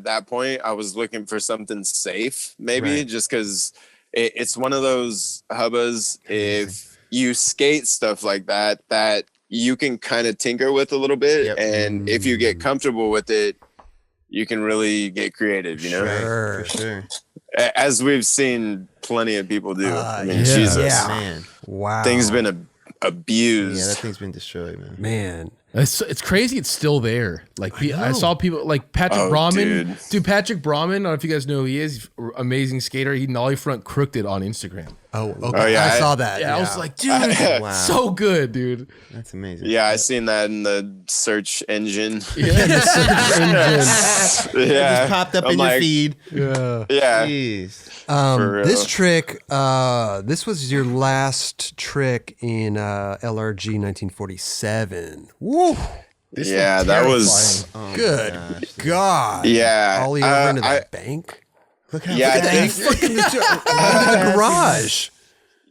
[SPEAKER 3] that point I was looking for something safe, maybe just because it's one of those hubbas. If you skate stuff like that you can kind of tinker with a little bit, and if you get comfortable with it, you can really get creative.
[SPEAKER 4] For sure.
[SPEAKER 3] As we've seen plenty of people do. I mean, Jesus,
[SPEAKER 4] man,
[SPEAKER 1] wow,
[SPEAKER 3] thing's been abused.
[SPEAKER 4] Yeah, that thing's been destroyed, man.
[SPEAKER 2] It's crazy. It's still there. Like I saw people like Patrick Brahman. Dude, Patrick Brahman. I don't know if you guys know who he is. He's an amazing skater. He nollie front crooked it on Instagram.
[SPEAKER 1] Oh, okay. Oh, yeah, I saw that.
[SPEAKER 2] Yeah, I was like, dude, wow. So good, dude.
[SPEAKER 4] That's amazing.
[SPEAKER 3] Yeah, I seen that in the search engine.
[SPEAKER 2] Yeah, the search engine.
[SPEAKER 3] Yeah,
[SPEAKER 4] it just popped up in your feed.
[SPEAKER 1] Yeah,
[SPEAKER 3] yeah.
[SPEAKER 4] Jeez.
[SPEAKER 1] This trick, this was your last trick in LRG 1947. Woo!
[SPEAKER 3] Yeah, that was
[SPEAKER 1] good. God.
[SPEAKER 3] Yeah,
[SPEAKER 1] Ollie over into the bank.
[SPEAKER 4] Look how
[SPEAKER 3] look at
[SPEAKER 1] that fucking the garage.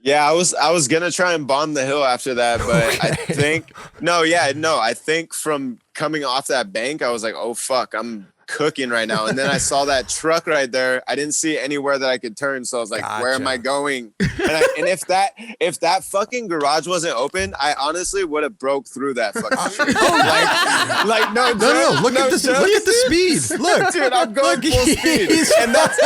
[SPEAKER 3] Yeah, I was gonna try and bomb the hill after that, but I think I think from coming off that bank, I was like, oh fuck, I'm cooking right now. And then I saw that truck right there. I didn't see anywhere that I could turn, so I was like, where am I going? And if that fucking garage wasn't open, I honestly would have broke through that fucking like no
[SPEAKER 1] look at this, look at the speed. Look,
[SPEAKER 3] dude, I'm going full speed. And that's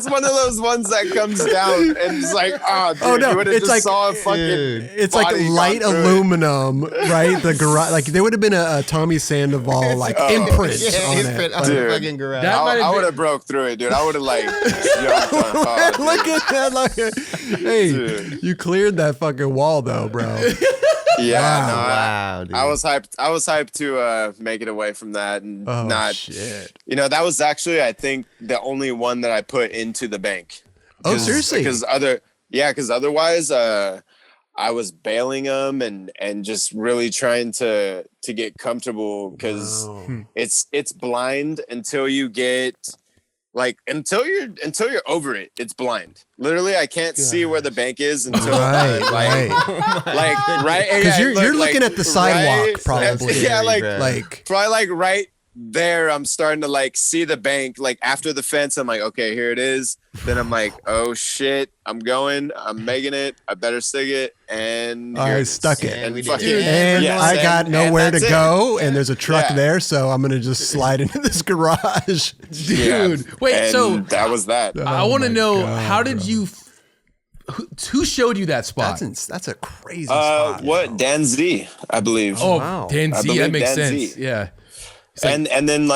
[SPEAKER 3] one of those ones that comes down and it's like, you would have just like, saw a fucking
[SPEAKER 1] it's like light aluminum, right? The garage, like there would have been a Tommy Sandoval like imprint. On
[SPEAKER 4] the fucking garage.
[SPEAKER 3] I would have broke through it, dude. I would have like jumped on.
[SPEAKER 1] Look at that! Hey, dude. You cleared that fucking wall though, bro.
[SPEAKER 3] Yeah,
[SPEAKER 4] wow, dude.
[SPEAKER 3] I was hyped. I was hyped to make it away from that and not.
[SPEAKER 1] Shit.
[SPEAKER 3] You know, that was actually I think the only one that I put into the bank.
[SPEAKER 1] Oh, seriously?
[SPEAKER 3] Because otherwise, I was bailing them and just really trying to get comfortable because it's blind until you get until you're over it. It's blind. Literally, I can't see where the bank is until right.
[SPEAKER 1] Because you're looking at the sidewalk probably.
[SPEAKER 3] Yeah, probably right there. I'm starting to like see the bank after the fence. I'm like, okay, here it is. Then I'm like, oh shit, I'm making it. I better stick it. And
[SPEAKER 1] I stuck it.
[SPEAKER 3] And
[SPEAKER 1] I got nowhere to go. And there's a truck there, so I'm gonna just slide into this garage,
[SPEAKER 2] dude.
[SPEAKER 3] Yeah.
[SPEAKER 2] Wait,
[SPEAKER 3] and
[SPEAKER 2] so
[SPEAKER 3] that was that.
[SPEAKER 2] I want to know how did you? Who showed you that spot?
[SPEAKER 1] That's a crazy spot.
[SPEAKER 3] What Dan Z, I believe.
[SPEAKER 2] Oh, wow. Dan Z, that makes sense. Yeah.
[SPEAKER 3] And then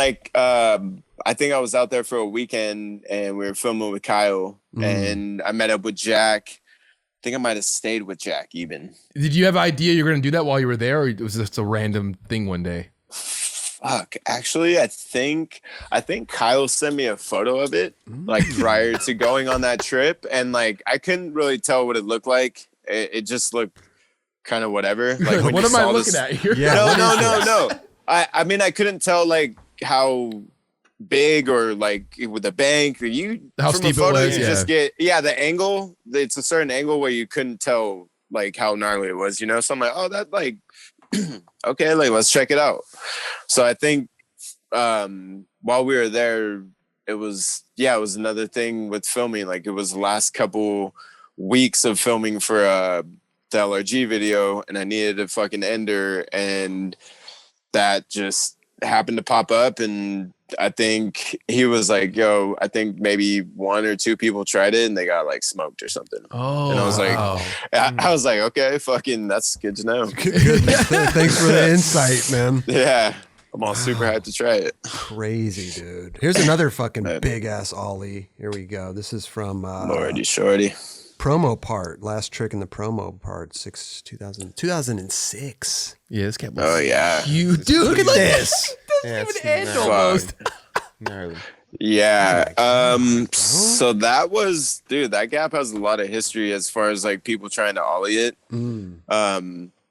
[SPEAKER 3] I think I was out there for a weekend and we were filming with Kyle and I met up with Jack. I think I might have stayed with Jack even.
[SPEAKER 2] Did you have an idea you were going to do that while you were there, or was this a random thing one day?
[SPEAKER 3] Fuck. Actually, I think Kyle sent me a photo of it prior to going on that trip, and I couldn't really tell what it looked like. It just looked kind of whatever.
[SPEAKER 2] What am I looking at here?
[SPEAKER 1] Yeah,
[SPEAKER 3] no. I mean, I couldn't tell how big or with the bank
[SPEAKER 2] how
[SPEAKER 3] from
[SPEAKER 2] steep
[SPEAKER 3] a photo
[SPEAKER 2] it was,
[SPEAKER 3] you just get the angle. It's a certain angle where you couldn't tell how gnarly it was, so I'm like, oh, that okay, let's check it out. So I think while we were there, it was another thing with filming. It was the last couple weeks of filming for the LRG video, and I needed a fucking ender, and that just happened to pop up. And I think he was like, yo, I think maybe one or two people tried it and they got smoked or something.
[SPEAKER 2] Oh,
[SPEAKER 3] and I was like, I was like, okay, fucking, that's good to know.
[SPEAKER 1] Good. Thanks for the insight, man.
[SPEAKER 3] Yeah. I'm all super hyped to try it.
[SPEAKER 1] Crazy, dude. Here's another fucking big ass ollie. Here we go. This is from
[SPEAKER 3] Lordy Shorty.
[SPEAKER 1] Promo part. Last trick in the promo part. 2006.
[SPEAKER 2] Yeah, this cat was
[SPEAKER 1] dude, look at this.
[SPEAKER 2] Doesn't even end almost.
[SPEAKER 3] Yeah. So that was, dude, that gap has a lot of history as far as people trying to ollie it.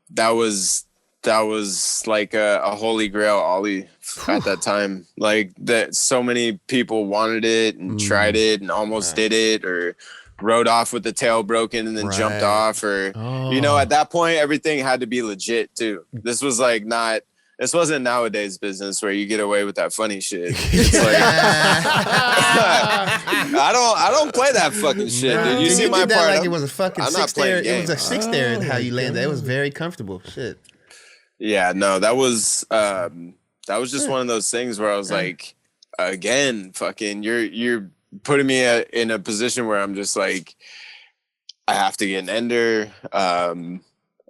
[SPEAKER 3] That was a holy grail ollie at that time. That so many people wanted it and tried it and almost did it, or rode off with the tail broken and then jumped off, or at that point everything had to be legit too. This was this wasn't nowadays business where you get away with that funny shit. It's I don't play that fucking shit, dude. You see my part?
[SPEAKER 4] It was a fucking six there. It was a six there. How you landed? It was very comfortable. Shit.
[SPEAKER 3] Yeah, no, that was just one of those things where I was like, again, fucking, you're putting me in a position where I'm just I have to get an ender.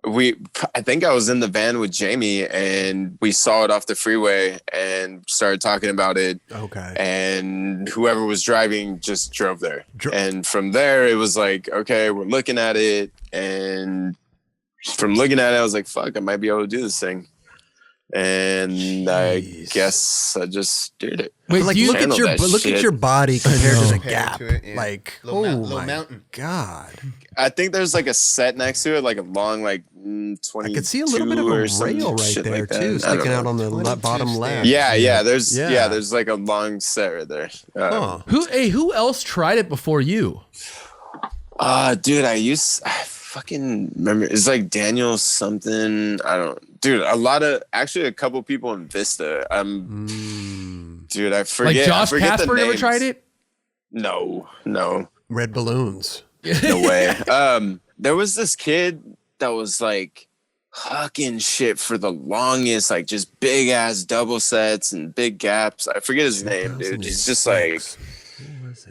[SPEAKER 3] I think I was in the van with Jamie and we saw it off the freeway and started talking about it.
[SPEAKER 1] Okay.
[SPEAKER 3] And whoever was driving just drove there. And from there, it was like, okay, we're looking at it. And from looking at it, I was like, fuck, I might be able to do this thing. And Jeez. I guess I just did it.
[SPEAKER 1] Wait, like look at your body compared to the gap. Like,
[SPEAKER 4] little mountain.
[SPEAKER 1] God.
[SPEAKER 3] I think there's like a set next to it, like a long, like 20.
[SPEAKER 1] I could see a little bit of a rail right there like too, sticking out on the bottom left.
[SPEAKER 3] Yeah. There's like a long set right there.
[SPEAKER 2] Who else tried it before you?
[SPEAKER 3] Dude, I fucking remember. It's like Daniel something. Dude, a couple people in Vista. Dude, I forget.
[SPEAKER 2] Like Josh Casper never tried it?
[SPEAKER 3] No.
[SPEAKER 1] Red balloons.
[SPEAKER 3] No way. There was this kid that was like hucking shit for the longest, like just big ass double sets and big gaps. I forget his name, dude. He's just like,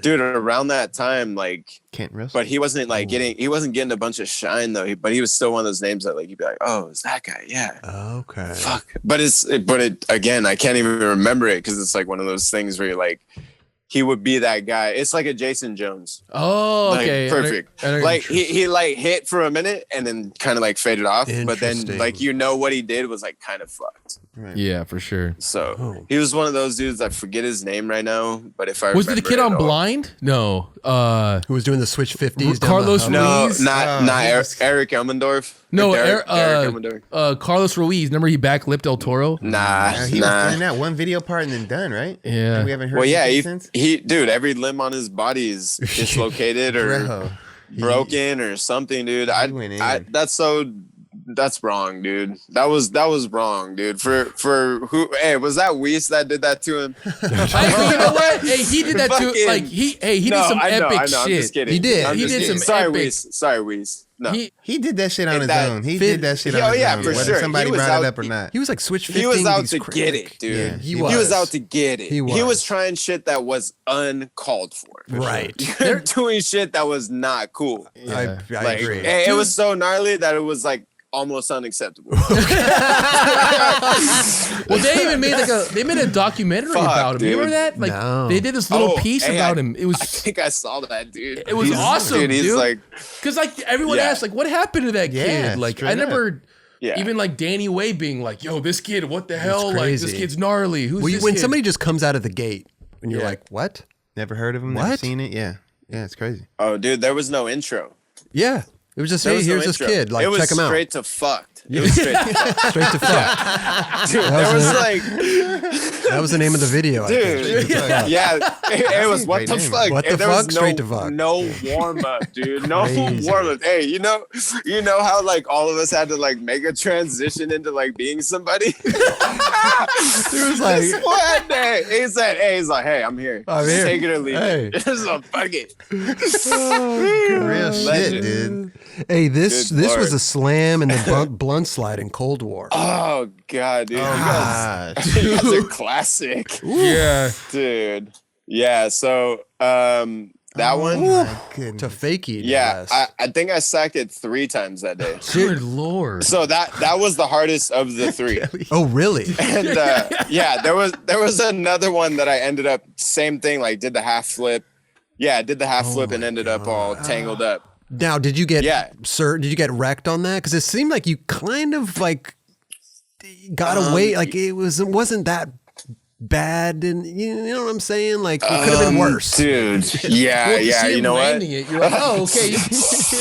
[SPEAKER 3] dude, around that time, like,
[SPEAKER 4] Kent Russell.
[SPEAKER 3] But he wasn't like getting a bunch of shine though. But he was still one of those names that like you'd be like, oh, it's that guy, yeah.
[SPEAKER 1] Okay.
[SPEAKER 3] Fuck. But it again, I can't even remember it because it's like one of those things where you're like, he would be that guy. It's like a Jason Jones.
[SPEAKER 2] Oh, okay.
[SPEAKER 3] Perfect. Like he like hit for a minute and then kind of like faded off. But then like what he did was like kind of fucked.
[SPEAKER 2] Right. Yeah, for sure.
[SPEAKER 3] So he was one of those dudes. I forget his name right now, but if I
[SPEAKER 2] was it the kid on Blind? No.
[SPEAKER 1] Who was doing the switch 50s?
[SPEAKER 2] Carlos Ruiz?
[SPEAKER 3] No, not Eric Elmendorf.
[SPEAKER 2] No, Eric Carlos Ruiz. Remember he backlipped El Toro?
[SPEAKER 3] Nah.
[SPEAKER 4] He was doing that one video part and then done, right?
[SPEAKER 2] Yeah.
[SPEAKER 4] And we haven't heard anything since.
[SPEAKER 3] Dude, every limb on his body is dislocated or broken or something, dude. That's wrong, dude. That was wrong, dude. For who? Hey, was that Weiss that did that to him?
[SPEAKER 2] You know what? Hey, he did that to like he did some epic shit.
[SPEAKER 3] I'm just kidding.
[SPEAKER 1] He did.
[SPEAKER 2] He did some
[SPEAKER 3] Sorry,
[SPEAKER 2] epic.
[SPEAKER 3] Sorry, Weiss. No.
[SPEAKER 4] He did that shit on his own. He did that shit on his own.
[SPEAKER 3] For
[SPEAKER 4] whether
[SPEAKER 3] sure.
[SPEAKER 4] somebody brought it up or not.
[SPEAKER 1] He was like switch 50.
[SPEAKER 3] He was out to get it, dude.
[SPEAKER 1] Yeah, he
[SPEAKER 3] was out to get it. He was trying shit that was uncalled for.
[SPEAKER 1] Right.
[SPEAKER 3] They're doing shit that was not cool.
[SPEAKER 1] Yeah. I agree.
[SPEAKER 3] It was so gnarly that it was like almost unacceptable.
[SPEAKER 2] Well, they even made a documentary about him.
[SPEAKER 3] Dude.
[SPEAKER 2] You remember that? Like they did this little piece about him. It was.
[SPEAKER 3] I think I saw that, dude.
[SPEAKER 2] It was awesome, dude.
[SPEAKER 3] He's like,
[SPEAKER 2] because like everyone asked, like, what happened to that kid? Like, I never.
[SPEAKER 3] Yeah.
[SPEAKER 2] Even like Danny Way being like, "Yo, this kid, what the hell? Like, this kid's gnarly." Who's this
[SPEAKER 1] when
[SPEAKER 2] kid?
[SPEAKER 1] somebody just comes out of the gate and you're like, "What?
[SPEAKER 4] Never heard of him? Never seen it? Yeah, it's crazy."
[SPEAKER 3] Oh, dude, there was no intro.
[SPEAKER 1] Yeah. It was just, hey, here's this kid. Like, check him out.
[SPEAKER 3] It was straight to fucked. It was straight to fucked.
[SPEAKER 1] Straight to fucked.
[SPEAKER 3] Dude, there was like...
[SPEAKER 1] That was the name of the video.
[SPEAKER 3] Dude, yeah. It was what the fuck.
[SPEAKER 1] What the fuck? Straight to fuck.
[SPEAKER 3] No warm-up, dude. No warm-up. Hey, you know how like all of us had to like make a transition into like being somebody?
[SPEAKER 1] It was like...
[SPEAKER 3] One day, he's like, hey, I'm here. Just take it or leave it. Just fuck it.
[SPEAKER 4] Real shit, dude.
[SPEAKER 1] Hey, this was a slam in the blunt slide in Cold War.
[SPEAKER 3] Oh god, dude! You guys are classic.
[SPEAKER 2] Yeah,
[SPEAKER 3] dude. Yeah. So that one
[SPEAKER 1] to fakie.
[SPEAKER 3] Yeah, I think I sacked it 3 times that day.
[SPEAKER 2] Good lord!
[SPEAKER 3] So that was the hardest of the 3.
[SPEAKER 1] Oh really?
[SPEAKER 3] And there was another one that I ended up same thing. Like did the half flip. Yeah, I did the half flip and ended up all tangled up.
[SPEAKER 1] Now, did you get did you get wrecked on that? Because it seemed like you kind of like got away. Like it wasn't that bad, and you know what I'm saying? Like it could have been worse,
[SPEAKER 3] dude. Yeah, you know what?
[SPEAKER 2] You're like, oh, okay.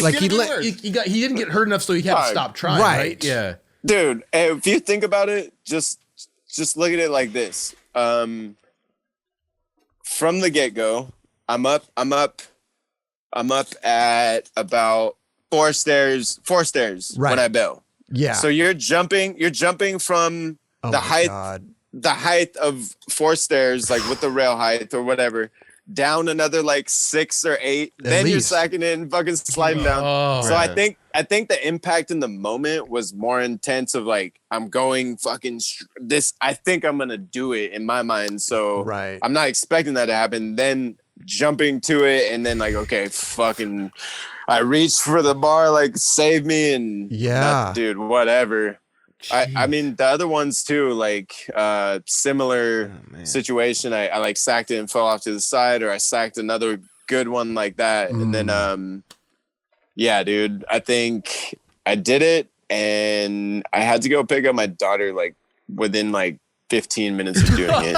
[SPEAKER 1] Like he
[SPEAKER 2] didn't get hurt enough, so he had to stop trying. Right? Yeah,
[SPEAKER 3] dude. If you think about it, just look at it like this. From the get go, I'm up at about 4 stairs when I bail.
[SPEAKER 1] Yeah.
[SPEAKER 3] So you're jumping from the height of 4 stairs, like with the rail height or whatever, down another like 6 or 8. Then you're sacking it and fucking sliding down. So I think the impact in the moment was more intense of like, I'm going fucking this. I think I'm going to do it in my mind. So I'm not expecting that to happen. Then jumping to it and then like, okay, fucking I reached for the bar, like save me, and dude, whatever. I mean the other ones too, like similar situation. I like sacked it and fell off to the side, or I sacked another good one like that, and then yeah, dude, I think I did it, and I had to go pick up my daughter like within like 15 minutes of doing it.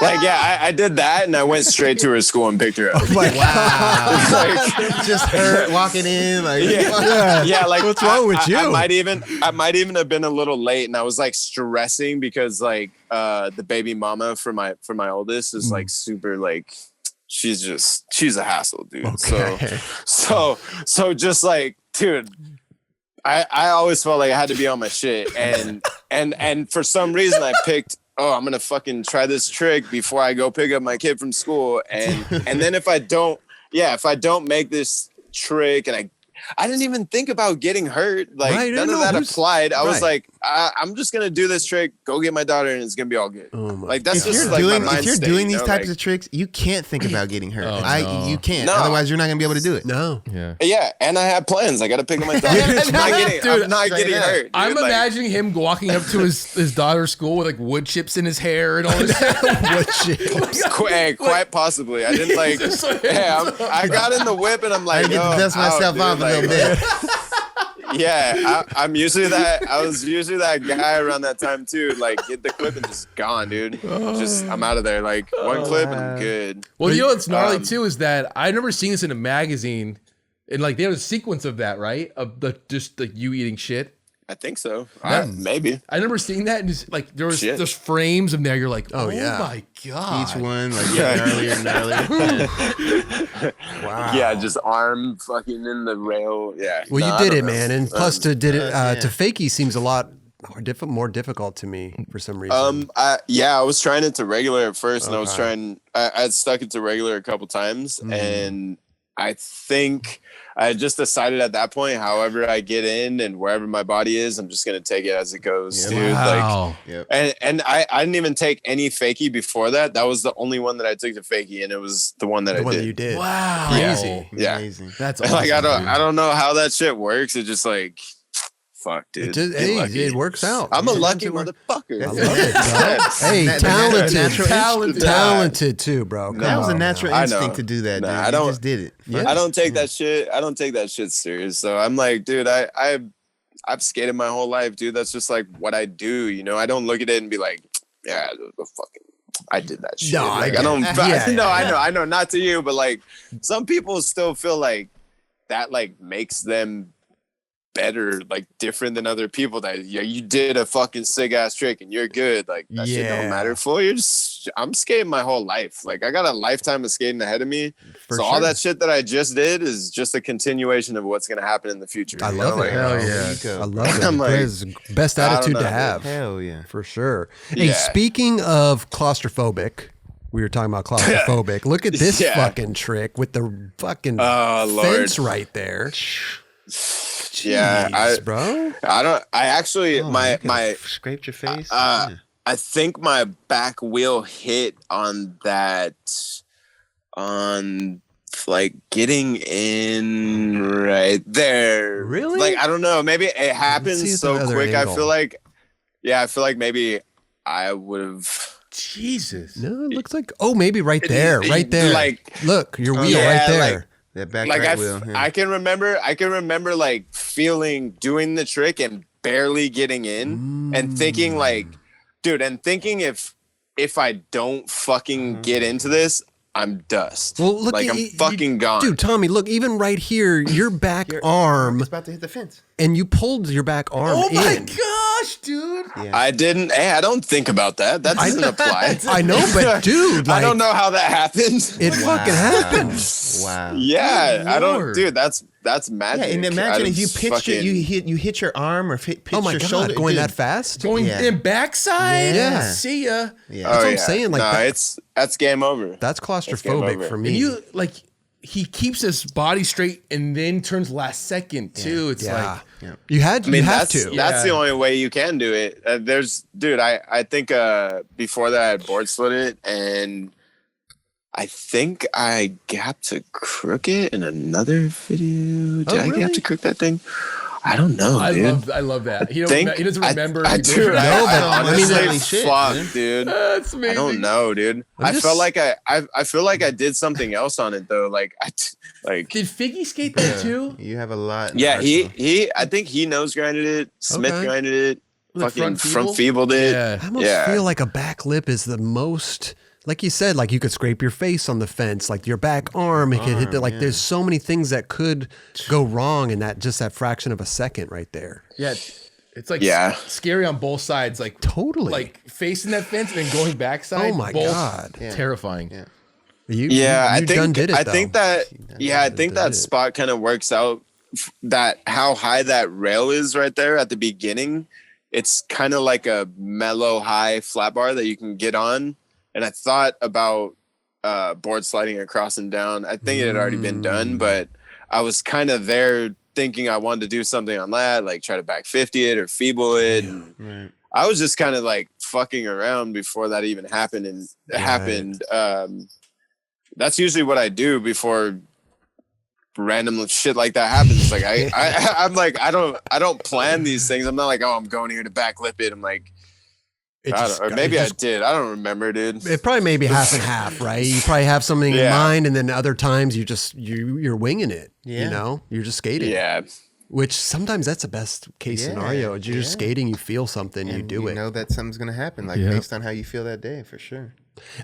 [SPEAKER 3] Like, yeah, I did that, and I went straight to her school and picked her up.
[SPEAKER 4] Like, wow. Like, just her walking in. Like,
[SPEAKER 3] yeah, like,
[SPEAKER 1] what's wrong with you?
[SPEAKER 3] I might even have been a little late, and I was like stressing because like the baby mama for my oldest is like super like, she's a hassle, dude. Okay. So just like, dude, I always felt like I had to be on my shit, and for some reason I picked, I'm gonna fucking try this trick before I go pick up my kid from school, and then if I don't make this trick, and I didn't even think about getting hurt. Like none of that applied. I was like, I'm just gonna do this trick, go get my daughter, and it's gonna be all good. Like that's just like my mind
[SPEAKER 4] if you're
[SPEAKER 3] state,
[SPEAKER 4] doing these types of tricks, you can't think about getting hurt. You can't. Otherwise, you're not gonna be able to do it.
[SPEAKER 1] No.
[SPEAKER 3] Yeah, and I have plans. I gotta pick up my daughter. I'm not getting hurt. Dude.
[SPEAKER 2] I'm imagining him walking up to his daughter's school with like wood chips in his hair and all this.
[SPEAKER 1] Wood chips.
[SPEAKER 3] Quite possibly. I didn't like. I got in the whip and I'm like,
[SPEAKER 4] I get to dust myself off a little bit.
[SPEAKER 3] Yeah, I'm usually that. I was usually that guy around that time too. Like, get the clip and just gone, dude. I'm out of there. Like one clip and I'm good.
[SPEAKER 2] Well, you know what's gnarly too is that I remember seeing this in a magazine, and like there was a sequence of that, right? Of just like you eating shit.
[SPEAKER 3] I think so. Maybe.
[SPEAKER 2] I remember seeing that, and just, like there was just frames of there. You're like, oh my god,
[SPEAKER 4] each one like earlier and earlier.
[SPEAKER 1] Wow.
[SPEAKER 3] Yeah, just arm fucking in the rail. Yeah.
[SPEAKER 1] Well, you did it, man, and plus to fakie seems a lot more difficult to me for some reason.
[SPEAKER 3] I was trying it to regular at first, and I stuck it to regular a couple times, and I think I just decided at that point, however I get in and wherever my body is, I'm just gonna take it as it goes, dude.
[SPEAKER 2] Wow.
[SPEAKER 3] Like, and I didn't even take any fakie before that. That was the only one that I took to fakie, and it was the one that I did.
[SPEAKER 1] That you did.
[SPEAKER 2] Wow,
[SPEAKER 1] crazy.
[SPEAKER 3] Yeah,
[SPEAKER 4] amazing.
[SPEAKER 2] That's awesome,
[SPEAKER 3] like I don't know how that shit works. It just like. Fuck, dude.
[SPEAKER 1] It works out.
[SPEAKER 3] I'm a lucky motherfucker.
[SPEAKER 1] I love it, bro. Hey, talented too, bro.
[SPEAKER 4] That was a natural instinct to do that, dude. I just did it.
[SPEAKER 3] I don't take that shit. I don't take that shit serious. So I'm like, dude, I've skated my whole life, dude. That's just like what I do. You know, I don't look at it and be like, yeah, I did that shit.
[SPEAKER 1] No,
[SPEAKER 3] like, I don't. I know, not to you, but like some people still feel like that like makes them better, like different than other people. That you did a fucking sick ass trick and you're good. Like that shit don't matter. For you, I'm skating my whole life. Like I got a lifetime of skating ahead of me. All that shit that I just did is just a continuation of what's gonna happen in the future.
[SPEAKER 1] I love it.
[SPEAKER 2] Hell yeah.
[SPEAKER 1] I love it. I'm like, best attitude to have.
[SPEAKER 4] Hell yeah,
[SPEAKER 1] for sure. Hey, speaking of claustrophobic. We were talking about claustrophobic. Look at this fucking trick with the fucking fence right there.
[SPEAKER 3] Jeez,
[SPEAKER 1] bro.
[SPEAKER 3] I actually my
[SPEAKER 4] scraped your face.
[SPEAKER 3] I think my back wheel hit on that, on like getting in right there.
[SPEAKER 1] Really?
[SPEAKER 3] Like I don't know. Maybe it happens so quick. Angle. I feel like maybe I would have.
[SPEAKER 2] Jesus.
[SPEAKER 1] No, it looks like maybe right there. Like look, your wheel right there.
[SPEAKER 3] Like,
[SPEAKER 4] that back
[SPEAKER 3] like
[SPEAKER 4] right wheel.
[SPEAKER 3] I can remember like doing the trick and barely getting in and thinking like, dude, and thinking if I don't fucking get into this, I'm dust.
[SPEAKER 1] Well, look,
[SPEAKER 3] like I'm fucking gone.
[SPEAKER 1] Dude, Tommy, look, even right here, your back arm.
[SPEAKER 4] It's about to hit the fence.
[SPEAKER 1] And you pulled your back arm in.
[SPEAKER 2] Oh my gosh, dude.
[SPEAKER 3] Yeah. I didn't. Hey, I don't think about that. That doesn't apply.
[SPEAKER 1] I know, but dude, like,
[SPEAKER 3] I don't know how that happened.
[SPEAKER 1] It fucking happened.
[SPEAKER 4] Wow.
[SPEAKER 3] Yeah, I don't. Dude, that's magic.
[SPEAKER 4] Yeah, and imagine if you pitched it, you hit your arm or pitched your shoulder.
[SPEAKER 1] Going that fast?
[SPEAKER 2] Going in backside?
[SPEAKER 1] Yeah.
[SPEAKER 2] See ya.
[SPEAKER 1] Yeah. That's what I'm saying. Like
[SPEAKER 3] that's game over.
[SPEAKER 1] That's claustrophobic for me.
[SPEAKER 2] And you like. He keeps his body straight and then turns last second too. It's like
[SPEAKER 1] you have to.
[SPEAKER 3] That's the only way you can do it. I think before that I board slid it and I think I gapped to crook it in another video. Did I gap to crook that thing? I don't know, dude.
[SPEAKER 2] I love that. He doesn't remember.
[SPEAKER 3] I honestly, fuck, dude.
[SPEAKER 2] That's amazing.
[SPEAKER 3] I don't know, dude. I felt like I feel like I did something else on it though. Like
[SPEAKER 2] did Figgy skate there too?
[SPEAKER 4] You have a lot.
[SPEAKER 3] Yeah, I think he nose grinded it. Smith grinded it. Fucking front feebled it.
[SPEAKER 2] Yeah.
[SPEAKER 1] I almost feel like a back lip is the most. Like you said, like you could scrape your face on the fence, like your back arm, it could hit the, like there's so many things that could go wrong in that fraction of a second right there.
[SPEAKER 2] Yeah. It's like scary on both sides, like
[SPEAKER 1] totally
[SPEAKER 2] like facing that fence and then going backside.
[SPEAKER 1] Oh my God.
[SPEAKER 2] Terrifying.
[SPEAKER 1] Yeah.
[SPEAKER 3] I think that spot kind of works out that how high that rail is right there at the beginning. It's kind of like a mellow high flat bar that you can get on. And I thought about board sliding across and down. I think it had already been done, but I was kind of there thinking I wanted to do something on that, like try to back 50 it or feeble it. And I was just kind of like fucking around before that even happened. And it happened. That's usually what I do before random shit like that happens. Like I'm like, I don't plan these things. I'm not like, oh, I'm going here to back lip it. I'm like, or maybe I did. I don't remember, dude.
[SPEAKER 1] It probably maybe half and half, right? You probably have something in mind, and then other times you're winging it. Yeah. You know, you're just skating.
[SPEAKER 3] Yeah.
[SPEAKER 1] Which sometimes that's the best case scenario. You're just skating, you feel something, and you do it.
[SPEAKER 4] You know that something's gonna happen, like based on how you feel that day, for sure.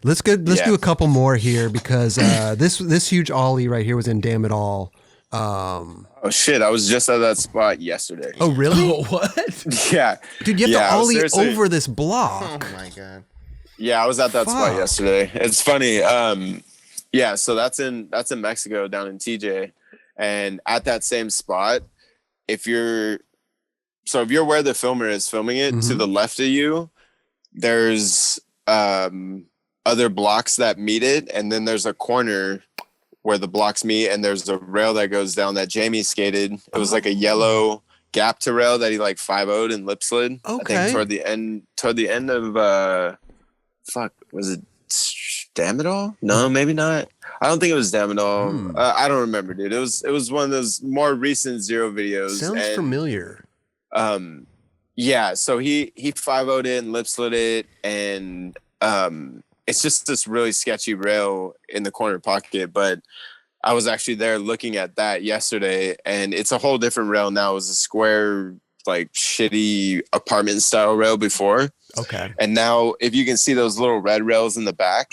[SPEAKER 1] Let's do a couple more here because this huge ollie right here was in Damn It All.
[SPEAKER 3] Oh shit! I was just at that spot yesterday.
[SPEAKER 1] Oh really?
[SPEAKER 2] What?
[SPEAKER 3] Yeah,
[SPEAKER 1] dude, you have to ollie over this block.
[SPEAKER 4] Oh my God.
[SPEAKER 3] Yeah, I was at that spot yesterday. It's funny. Yeah, so that's in Mexico, down in TJ, and at that same spot, if you're where the filmer is filming it, to the left of you, there's other blocks that meet it, and then there's a corner where the blocks meet, and there's a rail that goes down that Jamie skated. It was like a yellow gap to rail that he like 5-0'd and lip slid.
[SPEAKER 1] Okay.
[SPEAKER 3] I think toward the end of was it Damn It All? No, maybe not. I don't think it was Damn It All. I don't remember, dude. It was one of those more recent Zero videos.
[SPEAKER 1] Sounds familiar.
[SPEAKER 3] Yeah, so he 5-0'd it and lip slid it, and it's just this really sketchy rail in the corner pocket, but I was actually there looking at that yesterday, and it's a whole different rail now. It was a square, like shitty apartment style rail before.
[SPEAKER 1] Okay.
[SPEAKER 3] And now if you can see those little red rails in the back,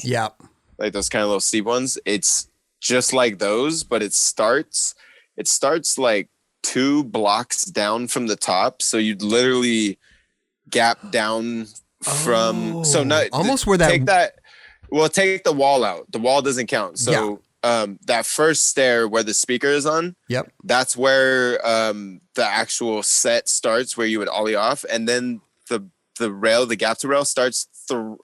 [SPEAKER 1] like
[SPEAKER 3] those kind of little steep ones, it's just like those, but it starts like 2 blocks down from the top. So you'd literally gap down from
[SPEAKER 1] almost where that
[SPEAKER 3] take the wall out. The wall doesn't count. So that first stair where the speaker is on, that's where the actual set starts, where you would ollie off, and then the gap to rail starts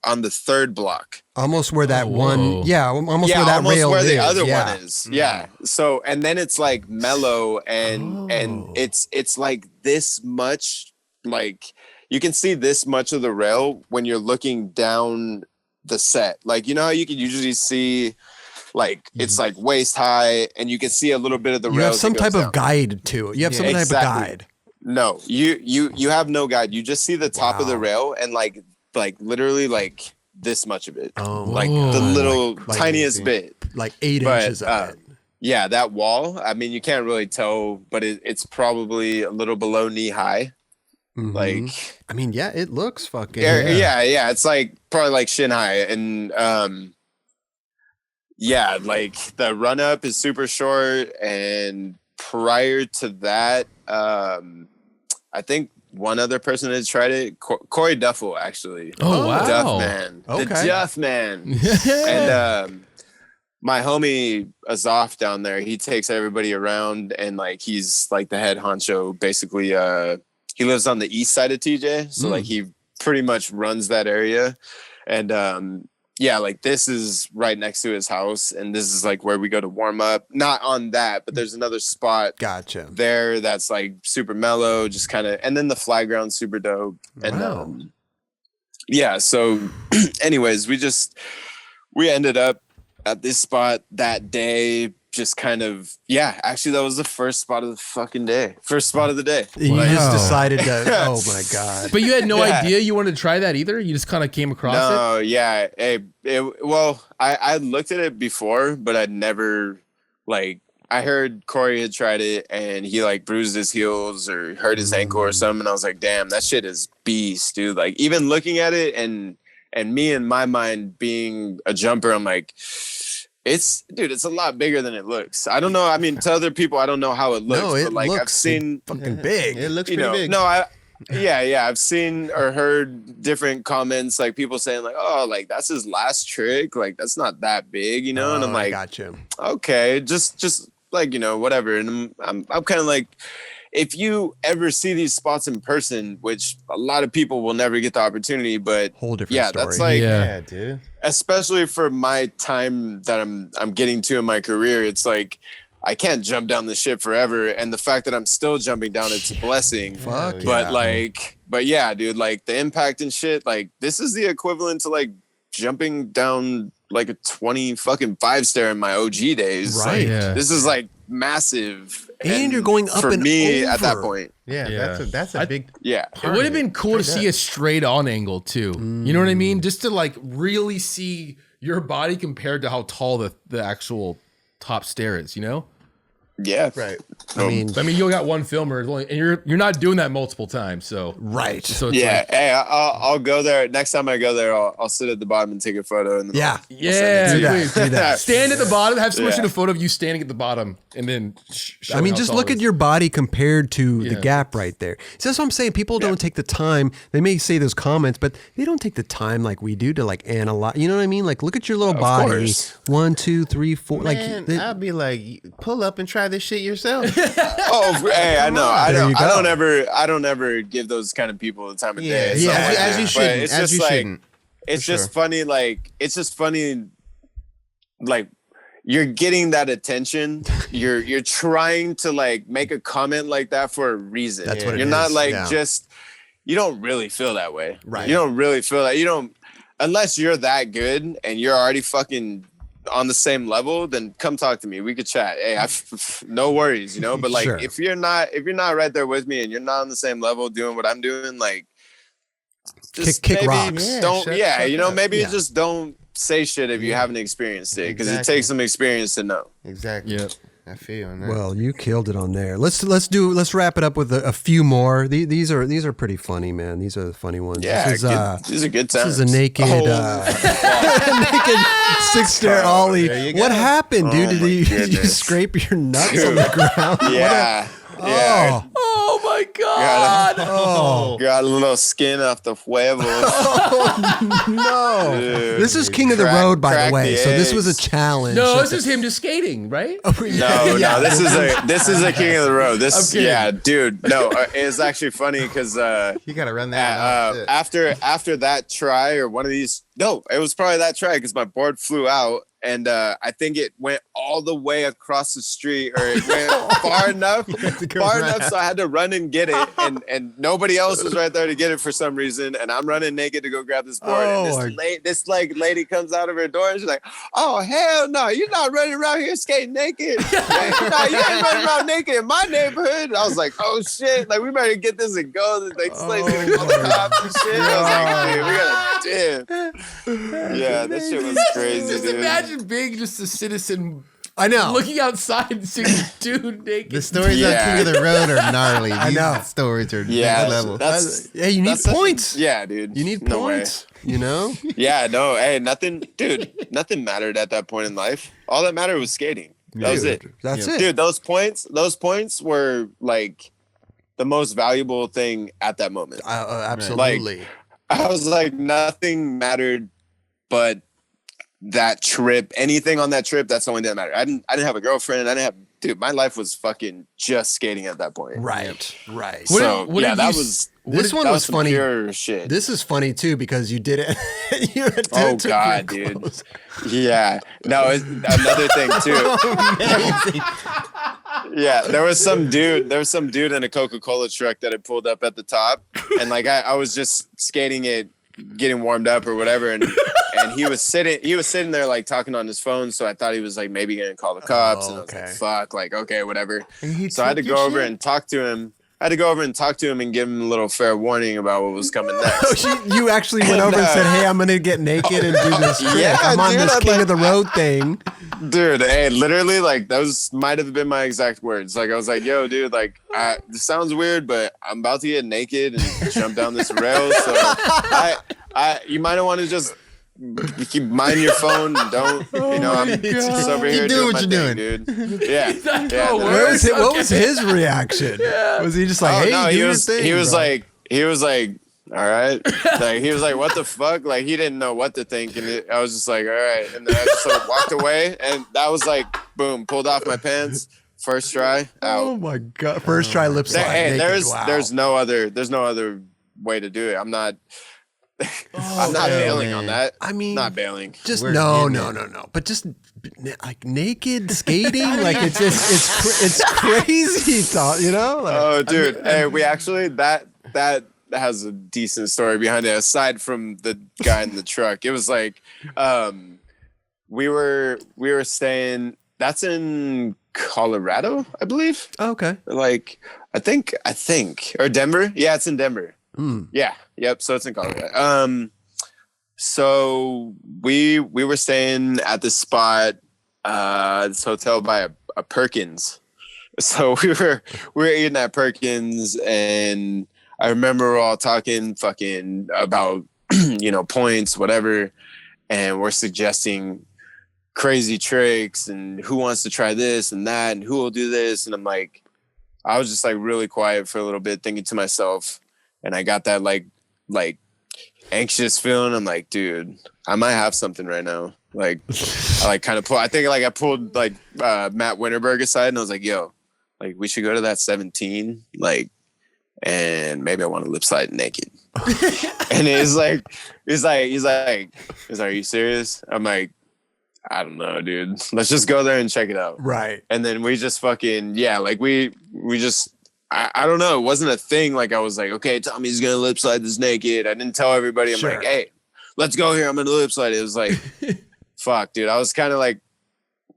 [SPEAKER 3] on the 3rd block.
[SPEAKER 1] Almost where that one, where that
[SPEAKER 3] almost
[SPEAKER 1] rail
[SPEAKER 3] where
[SPEAKER 1] is.
[SPEAKER 3] the other one is. Yeah. So and then it's like mellow and it's like this much, like you can see this much of the rail when you're looking down the set. Like, you know how you can usually see like it's like waist high and you can see a little bit of the rail.
[SPEAKER 1] You have some type of guide to it. You have some type of guide.
[SPEAKER 3] No, you have no guide. You just see the top of the rail and like literally like this much of it. Like the little tiniest bit.
[SPEAKER 1] Like 8 inches of it.
[SPEAKER 3] Yeah, that wall, I mean, you can't really tell, but it's probably a little below knee high. Like,
[SPEAKER 1] I mean, yeah, it looks fucking.
[SPEAKER 3] Yeah. It's like probably like shin high, and like the run up is super short. And prior to that, I think one other person had tried it, Corey Duffel, actually.
[SPEAKER 2] Oh wow,
[SPEAKER 3] Duff Man, the Duff Man, and my homie Azaf down there, he takes everybody around, and like he's like the head honcho, basically. He lives on the east side of TJ, so like he pretty much runs that area. And like this is right next to his house, and this is like where we go to warm up. Not on that, but there's another spot there that's like super mellow, just kind of, and then the fly ground's super dope. And so anyways, we ended up at this spot that day. Just kind of, actually that was the first spot of the fucking day. First spot of the day.
[SPEAKER 1] You just decided to, oh my God.
[SPEAKER 2] But you had no idea you wanted to try that either? You just kind of came across it?
[SPEAKER 3] No, yeah. I looked at it before, but I'd never, like, I heard Corey had tried it and he like bruised his heels or hurt his ankle or something. And I was like, damn, that shit is beast, dude. Like even looking at it and me in my mind being a jumper, I'm like, it's a lot bigger than it looks. I don't know. I mean, to other people, I don't know how it looks.
[SPEAKER 1] No, it
[SPEAKER 3] but like
[SPEAKER 1] looks
[SPEAKER 3] I've seen
[SPEAKER 1] fucking big.
[SPEAKER 4] It looks pretty big.
[SPEAKER 3] No, I've seen or heard different comments, like people saying like, oh, like that's his last trick. Like that's not that big, and I'm like,
[SPEAKER 1] gotcha.
[SPEAKER 3] Okay, just like, whatever. And I'm kind of like, if you ever see these spots in person, which a lot of people will never get the opportunity, but
[SPEAKER 1] whole different story.
[SPEAKER 3] That's like,
[SPEAKER 4] yeah, dude.
[SPEAKER 3] Especially for my time that I'm getting to in my career, it's like I can't jump down the ship forever, and the fact that I'm still jumping down, it's a blessing.
[SPEAKER 1] Fuck
[SPEAKER 3] But yeah, dude, like the impact and shit, like this is the equivalent to like jumping down like a 20 fucking 5-stair in my OG days.
[SPEAKER 1] Right.
[SPEAKER 3] Like,
[SPEAKER 2] Yeah.
[SPEAKER 3] this is like massive.
[SPEAKER 1] And you're going up
[SPEAKER 3] for
[SPEAKER 1] and
[SPEAKER 3] me
[SPEAKER 1] over.
[SPEAKER 3] at that point.
[SPEAKER 4] Yeah, that's a big.
[SPEAKER 3] Yeah.
[SPEAKER 2] It would have been cool to see a straight on angle too. You know what I mean? Just to like really see your body compared to how tall the actual top stair is,
[SPEAKER 3] Yeah.
[SPEAKER 4] Right.
[SPEAKER 2] I mean, you got one filmer, and you're not doing that multiple times, so
[SPEAKER 1] Right.
[SPEAKER 2] So it's
[SPEAKER 3] Yeah.
[SPEAKER 2] like,
[SPEAKER 3] Hey, I'll go there. Next time I go there, I'll sit at the bottom and take a photo. And then
[SPEAKER 1] Yeah.
[SPEAKER 2] yeah,
[SPEAKER 1] Do that. Do that.
[SPEAKER 2] stand at the bottom. Have someone shoot a photo of you standing at the bottom, and then.
[SPEAKER 1] I mean, just look at your body compared to the
[SPEAKER 2] Yeah.
[SPEAKER 1] gap right there. So that's what I'm saying. People don't take the time. They may say those comments, but they don't take the time like we do to like analyze. You know what I mean? Like, look at your little body.
[SPEAKER 3] course.
[SPEAKER 1] 1, 2, 3, 4.
[SPEAKER 4] Man,
[SPEAKER 1] like,
[SPEAKER 4] I'd be like, pull up and try this shit yourself.
[SPEAKER 3] Oh, hey, I know. I
[SPEAKER 1] There you go.
[SPEAKER 3] don't ever give those kind of people the time of
[SPEAKER 4] Yeah,
[SPEAKER 3] day.
[SPEAKER 4] yeah,
[SPEAKER 3] So, like,
[SPEAKER 4] as you
[SPEAKER 3] but
[SPEAKER 4] shouldn't.
[SPEAKER 3] it's
[SPEAKER 4] As
[SPEAKER 3] just
[SPEAKER 4] you
[SPEAKER 3] like,
[SPEAKER 4] shouldn't.
[SPEAKER 3] it's
[SPEAKER 4] For
[SPEAKER 3] just
[SPEAKER 4] sure.
[SPEAKER 3] funny. Like, it's just funny. Like, you're getting that attention. You're trying to like make a comment like that for a reason.
[SPEAKER 1] That's what it
[SPEAKER 3] you're not
[SPEAKER 1] is,
[SPEAKER 3] like
[SPEAKER 1] yeah.
[SPEAKER 3] just. You don't really feel that way.
[SPEAKER 1] Right.
[SPEAKER 3] You don't really feel that. You don't, unless you're that good and you're already fucking on the same level, then come talk to me. We could chat. Hey, no worries, But like,
[SPEAKER 1] Sure.
[SPEAKER 3] if you're not right there with me and you're not on the same level doing what I'm doing, like, just
[SPEAKER 1] Kick
[SPEAKER 3] maybe
[SPEAKER 1] rocks.
[SPEAKER 3] don't. Maybe
[SPEAKER 1] Yeah.
[SPEAKER 3] just don't say shit if you haven't experienced it, because it
[SPEAKER 4] Exactly.
[SPEAKER 3] takes some experience to know.
[SPEAKER 4] Exactly.
[SPEAKER 2] Yep.
[SPEAKER 4] I feel on that.
[SPEAKER 1] well, you killed it on there. Let's wrap it up with a few more. These are pretty funny, man. These are the funny ones.
[SPEAKER 3] Yeah,
[SPEAKER 1] This is,
[SPEAKER 3] these are good
[SPEAKER 1] this
[SPEAKER 3] times.
[SPEAKER 1] is a naked, naked 6-stair ollie.
[SPEAKER 4] There you
[SPEAKER 1] What
[SPEAKER 4] go.
[SPEAKER 1] happened, dude?
[SPEAKER 3] Oh
[SPEAKER 1] Did
[SPEAKER 3] my
[SPEAKER 1] you
[SPEAKER 3] goodness.
[SPEAKER 1] scrape your nuts on the ground?
[SPEAKER 3] Yeah.
[SPEAKER 1] Oh,
[SPEAKER 2] Oh my god!
[SPEAKER 1] oh
[SPEAKER 3] Got a little skin off the huevos.
[SPEAKER 1] no!
[SPEAKER 3] Dude.
[SPEAKER 1] This is King of the
[SPEAKER 3] Crack-
[SPEAKER 1] Road, by the
[SPEAKER 3] crack
[SPEAKER 1] way.
[SPEAKER 3] the
[SPEAKER 1] So this was a
[SPEAKER 3] eggs.
[SPEAKER 1] challenge.
[SPEAKER 2] No, this is him just skating, right?
[SPEAKER 3] No, this is a King of the Road.
[SPEAKER 2] I'm kidding.
[SPEAKER 3] Dude. No, it's actually funny because
[SPEAKER 4] You gotta run that. one off.
[SPEAKER 3] after that try or one of these, no, it was probably that try because my board flew out and I think it went all the way across the street, or it went far enough so I had to run and get it, and nobody else was right there to get it for some reason, and I'm running naked to go grab this board, and this lady comes out of her door and she's like, "Oh hell no, you're not running around here skating naked. Like, no, you ain't running around naked in my neighborhood." And I was like, "Oh shit, like we better get this and go. Like this lady's gonna call the cops and shit." I was like, "Dude, we gotta, damn." Yeah, that shit was crazy,
[SPEAKER 2] Just
[SPEAKER 3] dude.
[SPEAKER 2] imagine being just a citizen
[SPEAKER 1] I know.
[SPEAKER 2] looking outside and seeing this dude naked.
[SPEAKER 4] The stories
[SPEAKER 3] Yeah.
[SPEAKER 4] on King of the Road are gnarly. These
[SPEAKER 1] know.
[SPEAKER 4] stories are
[SPEAKER 3] Yeah,
[SPEAKER 4] next level.
[SPEAKER 3] that's
[SPEAKER 1] Hey, you need
[SPEAKER 3] that's such a-
[SPEAKER 1] points.
[SPEAKER 3] yeah, dude.
[SPEAKER 1] You need
[SPEAKER 3] No way.
[SPEAKER 1] points. You know?
[SPEAKER 3] Yeah, no, hey, nothing mattered at that point in life. All that mattered was skating. That was it.
[SPEAKER 1] That's it.
[SPEAKER 3] Dude, those points were like the most valuable thing at that moment.
[SPEAKER 1] Absolutely.
[SPEAKER 3] I was like, nothing mattered but that trip. Anything on that trip, that's the only thing that mattered. I didn't have a girlfriend. Dude, my life was fucking just skating at that point.
[SPEAKER 1] Right.
[SPEAKER 3] So
[SPEAKER 2] What
[SPEAKER 3] yeah,
[SPEAKER 2] did
[SPEAKER 3] that
[SPEAKER 2] you
[SPEAKER 3] was
[SPEAKER 1] This one
[SPEAKER 3] that
[SPEAKER 1] was
[SPEAKER 3] some
[SPEAKER 1] funny.
[SPEAKER 3] Pure shit.
[SPEAKER 1] This is funny too because you did it. You took
[SPEAKER 3] Oh God,
[SPEAKER 1] your
[SPEAKER 3] dude.
[SPEAKER 1] clothes.
[SPEAKER 3] Yeah. No, it's another thing too. Yeah, there was some dude in a Coca-Cola truck that had pulled up at the top, and like I was just skating it getting warmed up or whatever, and he was sitting there like talking on his phone. So I thought he was like maybe gonna call the cops, and I was like, fuck, like okay, whatever. So I had to go over and talk to him. And give him a little fair warning about what was coming next.
[SPEAKER 1] You actually went over and said, "Hey, I'm gonna get naked and do this trick.
[SPEAKER 3] Yeah,
[SPEAKER 1] I'm on this King of the Road thing."
[SPEAKER 3] Dude, hey, literally, like those might have been my exact words. Like I was like, "Yo, dude, like this sounds weird, but I'm about to get naked and jump down this rail. So you might want to just keep mind your phone and don't, I'm just over here doing what you're doing, dude." Yeah.
[SPEAKER 1] What was his reaction? Was he just like, "Hey,
[SPEAKER 3] no,
[SPEAKER 1] do your thing"?
[SPEAKER 3] He was like, all right. Like he was like, what the fuck? Like he didn't know what to think, and I was just like, all right. And then I just sort of walked away, and that was like, boom, pulled off my pants, first try, out.
[SPEAKER 1] Oh my god, first try lip slide.
[SPEAKER 3] Hey,
[SPEAKER 1] naked.
[SPEAKER 3] there's no other way to do it. I'm not bailing on that.
[SPEAKER 1] I mean,
[SPEAKER 3] not bailing.
[SPEAKER 1] Just no. But just like naked skating, like it's crazy, Like,
[SPEAKER 3] oh, dude. Hey, we actually that has a decent story behind it. Aside from the guy in the truck, it was like, we were staying. That's in Colorado, I believe.
[SPEAKER 1] Oh, okay.
[SPEAKER 3] Like I think, or Denver. Yeah, it's in Denver. Yeah. Yep. So it's in Colorado. So we were staying at this spot, this hotel by a Perkins. So we were eating at Perkins, and I remember we're all talking fucking about, points, whatever. And we're suggesting crazy tricks and who wants to try this and that and who will do this. And I was just like really quiet for a little bit, thinking to myself, and I got that like anxious feeling. I'm like, dude, I might have something right now. Like I pulled Matt Winterberg aside, and I was like, yo, like we should go to that 17, like, and maybe I want to lip slide naked. And he's like, are you serious? I'm like, I don't know, dude. Let's just go there and check it out.
[SPEAKER 1] Right.
[SPEAKER 3] And then we just fucking, like we just, I don't know. It wasn't a thing. Like I was like, okay, Tommy's going to lip slide this naked. I didn't tell everybody. I'm like, hey, let's go here. I'm going to lip slide it. It was like, fuck, dude. I was kind of like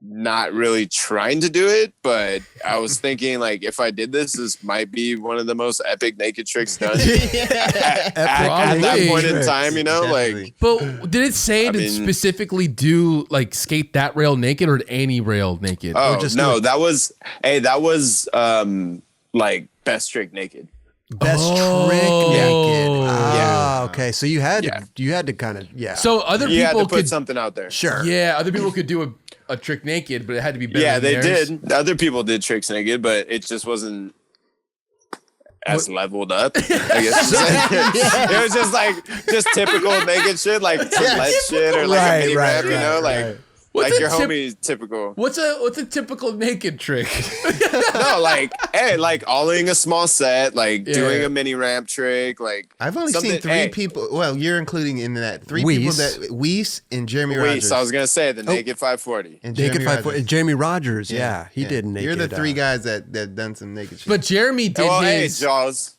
[SPEAKER 3] not really trying to do it, but I was thinking like, if I did this might be one of the most epic naked tricks done at that point in time,
[SPEAKER 4] Definitely.
[SPEAKER 3] like.
[SPEAKER 2] But did it say to specifically do like skate that rail naked or any rail naked?
[SPEAKER 3] Oh, that was like best trick naked.
[SPEAKER 1] Best trick naked.
[SPEAKER 3] Yeah.
[SPEAKER 1] Okay. So you had to kind of
[SPEAKER 2] So other
[SPEAKER 3] you
[SPEAKER 2] people
[SPEAKER 3] had to put
[SPEAKER 2] could
[SPEAKER 3] something out there.
[SPEAKER 1] Sure.
[SPEAKER 2] Yeah, other people could do a trick naked, but it had to be better.
[SPEAKER 3] Yeah,
[SPEAKER 2] than
[SPEAKER 3] they
[SPEAKER 2] theirs.
[SPEAKER 3] did. Other people did tricks naked, but it just wasn't as leveled up, I guess. It was just typical naked shit, like some lead shit or like a mini rap, like your homie's typical.
[SPEAKER 2] What's a typical naked trick?
[SPEAKER 3] No, like like olling a small set, like doing a mini ramp trick, like
[SPEAKER 4] I've only seen three people. Well, you're including in that three people that Weiss and Jeremy Rogers.
[SPEAKER 3] I was gonna say the naked 540
[SPEAKER 4] and
[SPEAKER 1] naked 540. Jeremy Rogers, he did naked.
[SPEAKER 4] You're the three guys that done some naked shit.
[SPEAKER 2] But Jeremy did his
[SPEAKER 3] Jaws.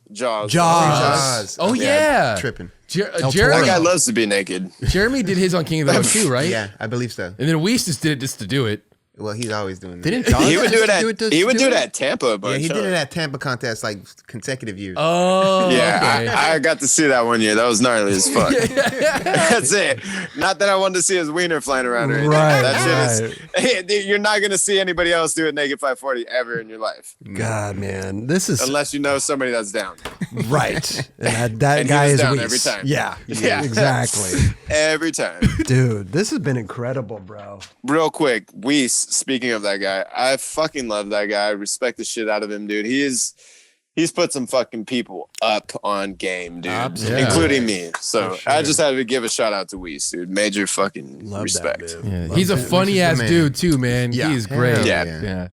[SPEAKER 2] Oh yeah,
[SPEAKER 4] tripping.
[SPEAKER 2] Jeremy,
[SPEAKER 3] that guy loves to be naked.
[SPEAKER 2] Jeremy did his on King of the Road too, right?
[SPEAKER 4] Yeah, I believe so.
[SPEAKER 2] And then Weiss just did it just to do it.
[SPEAKER 4] Well, he's always doing that.
[SPEAKER 1] He
[SPEAKER 3] would do it at Tampa a bunch.
[SPEAKER 4] Yeah, he did it at Tampa contest like consecutive years.
[SPEAKER 2] Oh,
[SPEAKER 3] yeah,
[SPEAKER 2] okay.
[SPEAKER 3] I got to see that one year. That was gnarly as fuck. That's it. Not that I wanted to see his wiener flying around or anything.
[SPEAKER 1] Right,
[SPEAKER 3] That shit is. You're not gonna see anybody else do it naked 540 ever in your life.
[SPEAKER 1] God, man, this is
[SPEAKER 3] unless you know somebody that's down.
[SPEAKER 1] Right. And that guy is
[SPEAKER 3] down
[SPEAKER 1] Weiss.
[SPEAKER 3] every time.
[SPEAKER 1] Yeah, exactly.
[SPEAKER 3] Every time.
[SPEAKER 1] Dude, this has been incredible, bro.
[SPEAKER 3] Real quick, Weiss, speaking of that guy, I fucking love that guy. I respect the shit out of him, dude. He's put some fucking people up on game, dude, including me. So I just had to give a shout out to Weiss, dude. Major fucking respect.
[SPEAKER 2] He's a funny ass dude too, man.
[SPEAKER 1] Yeah.
[SPEAKER 2] He's great.
[SPEAKER 3] Yeah.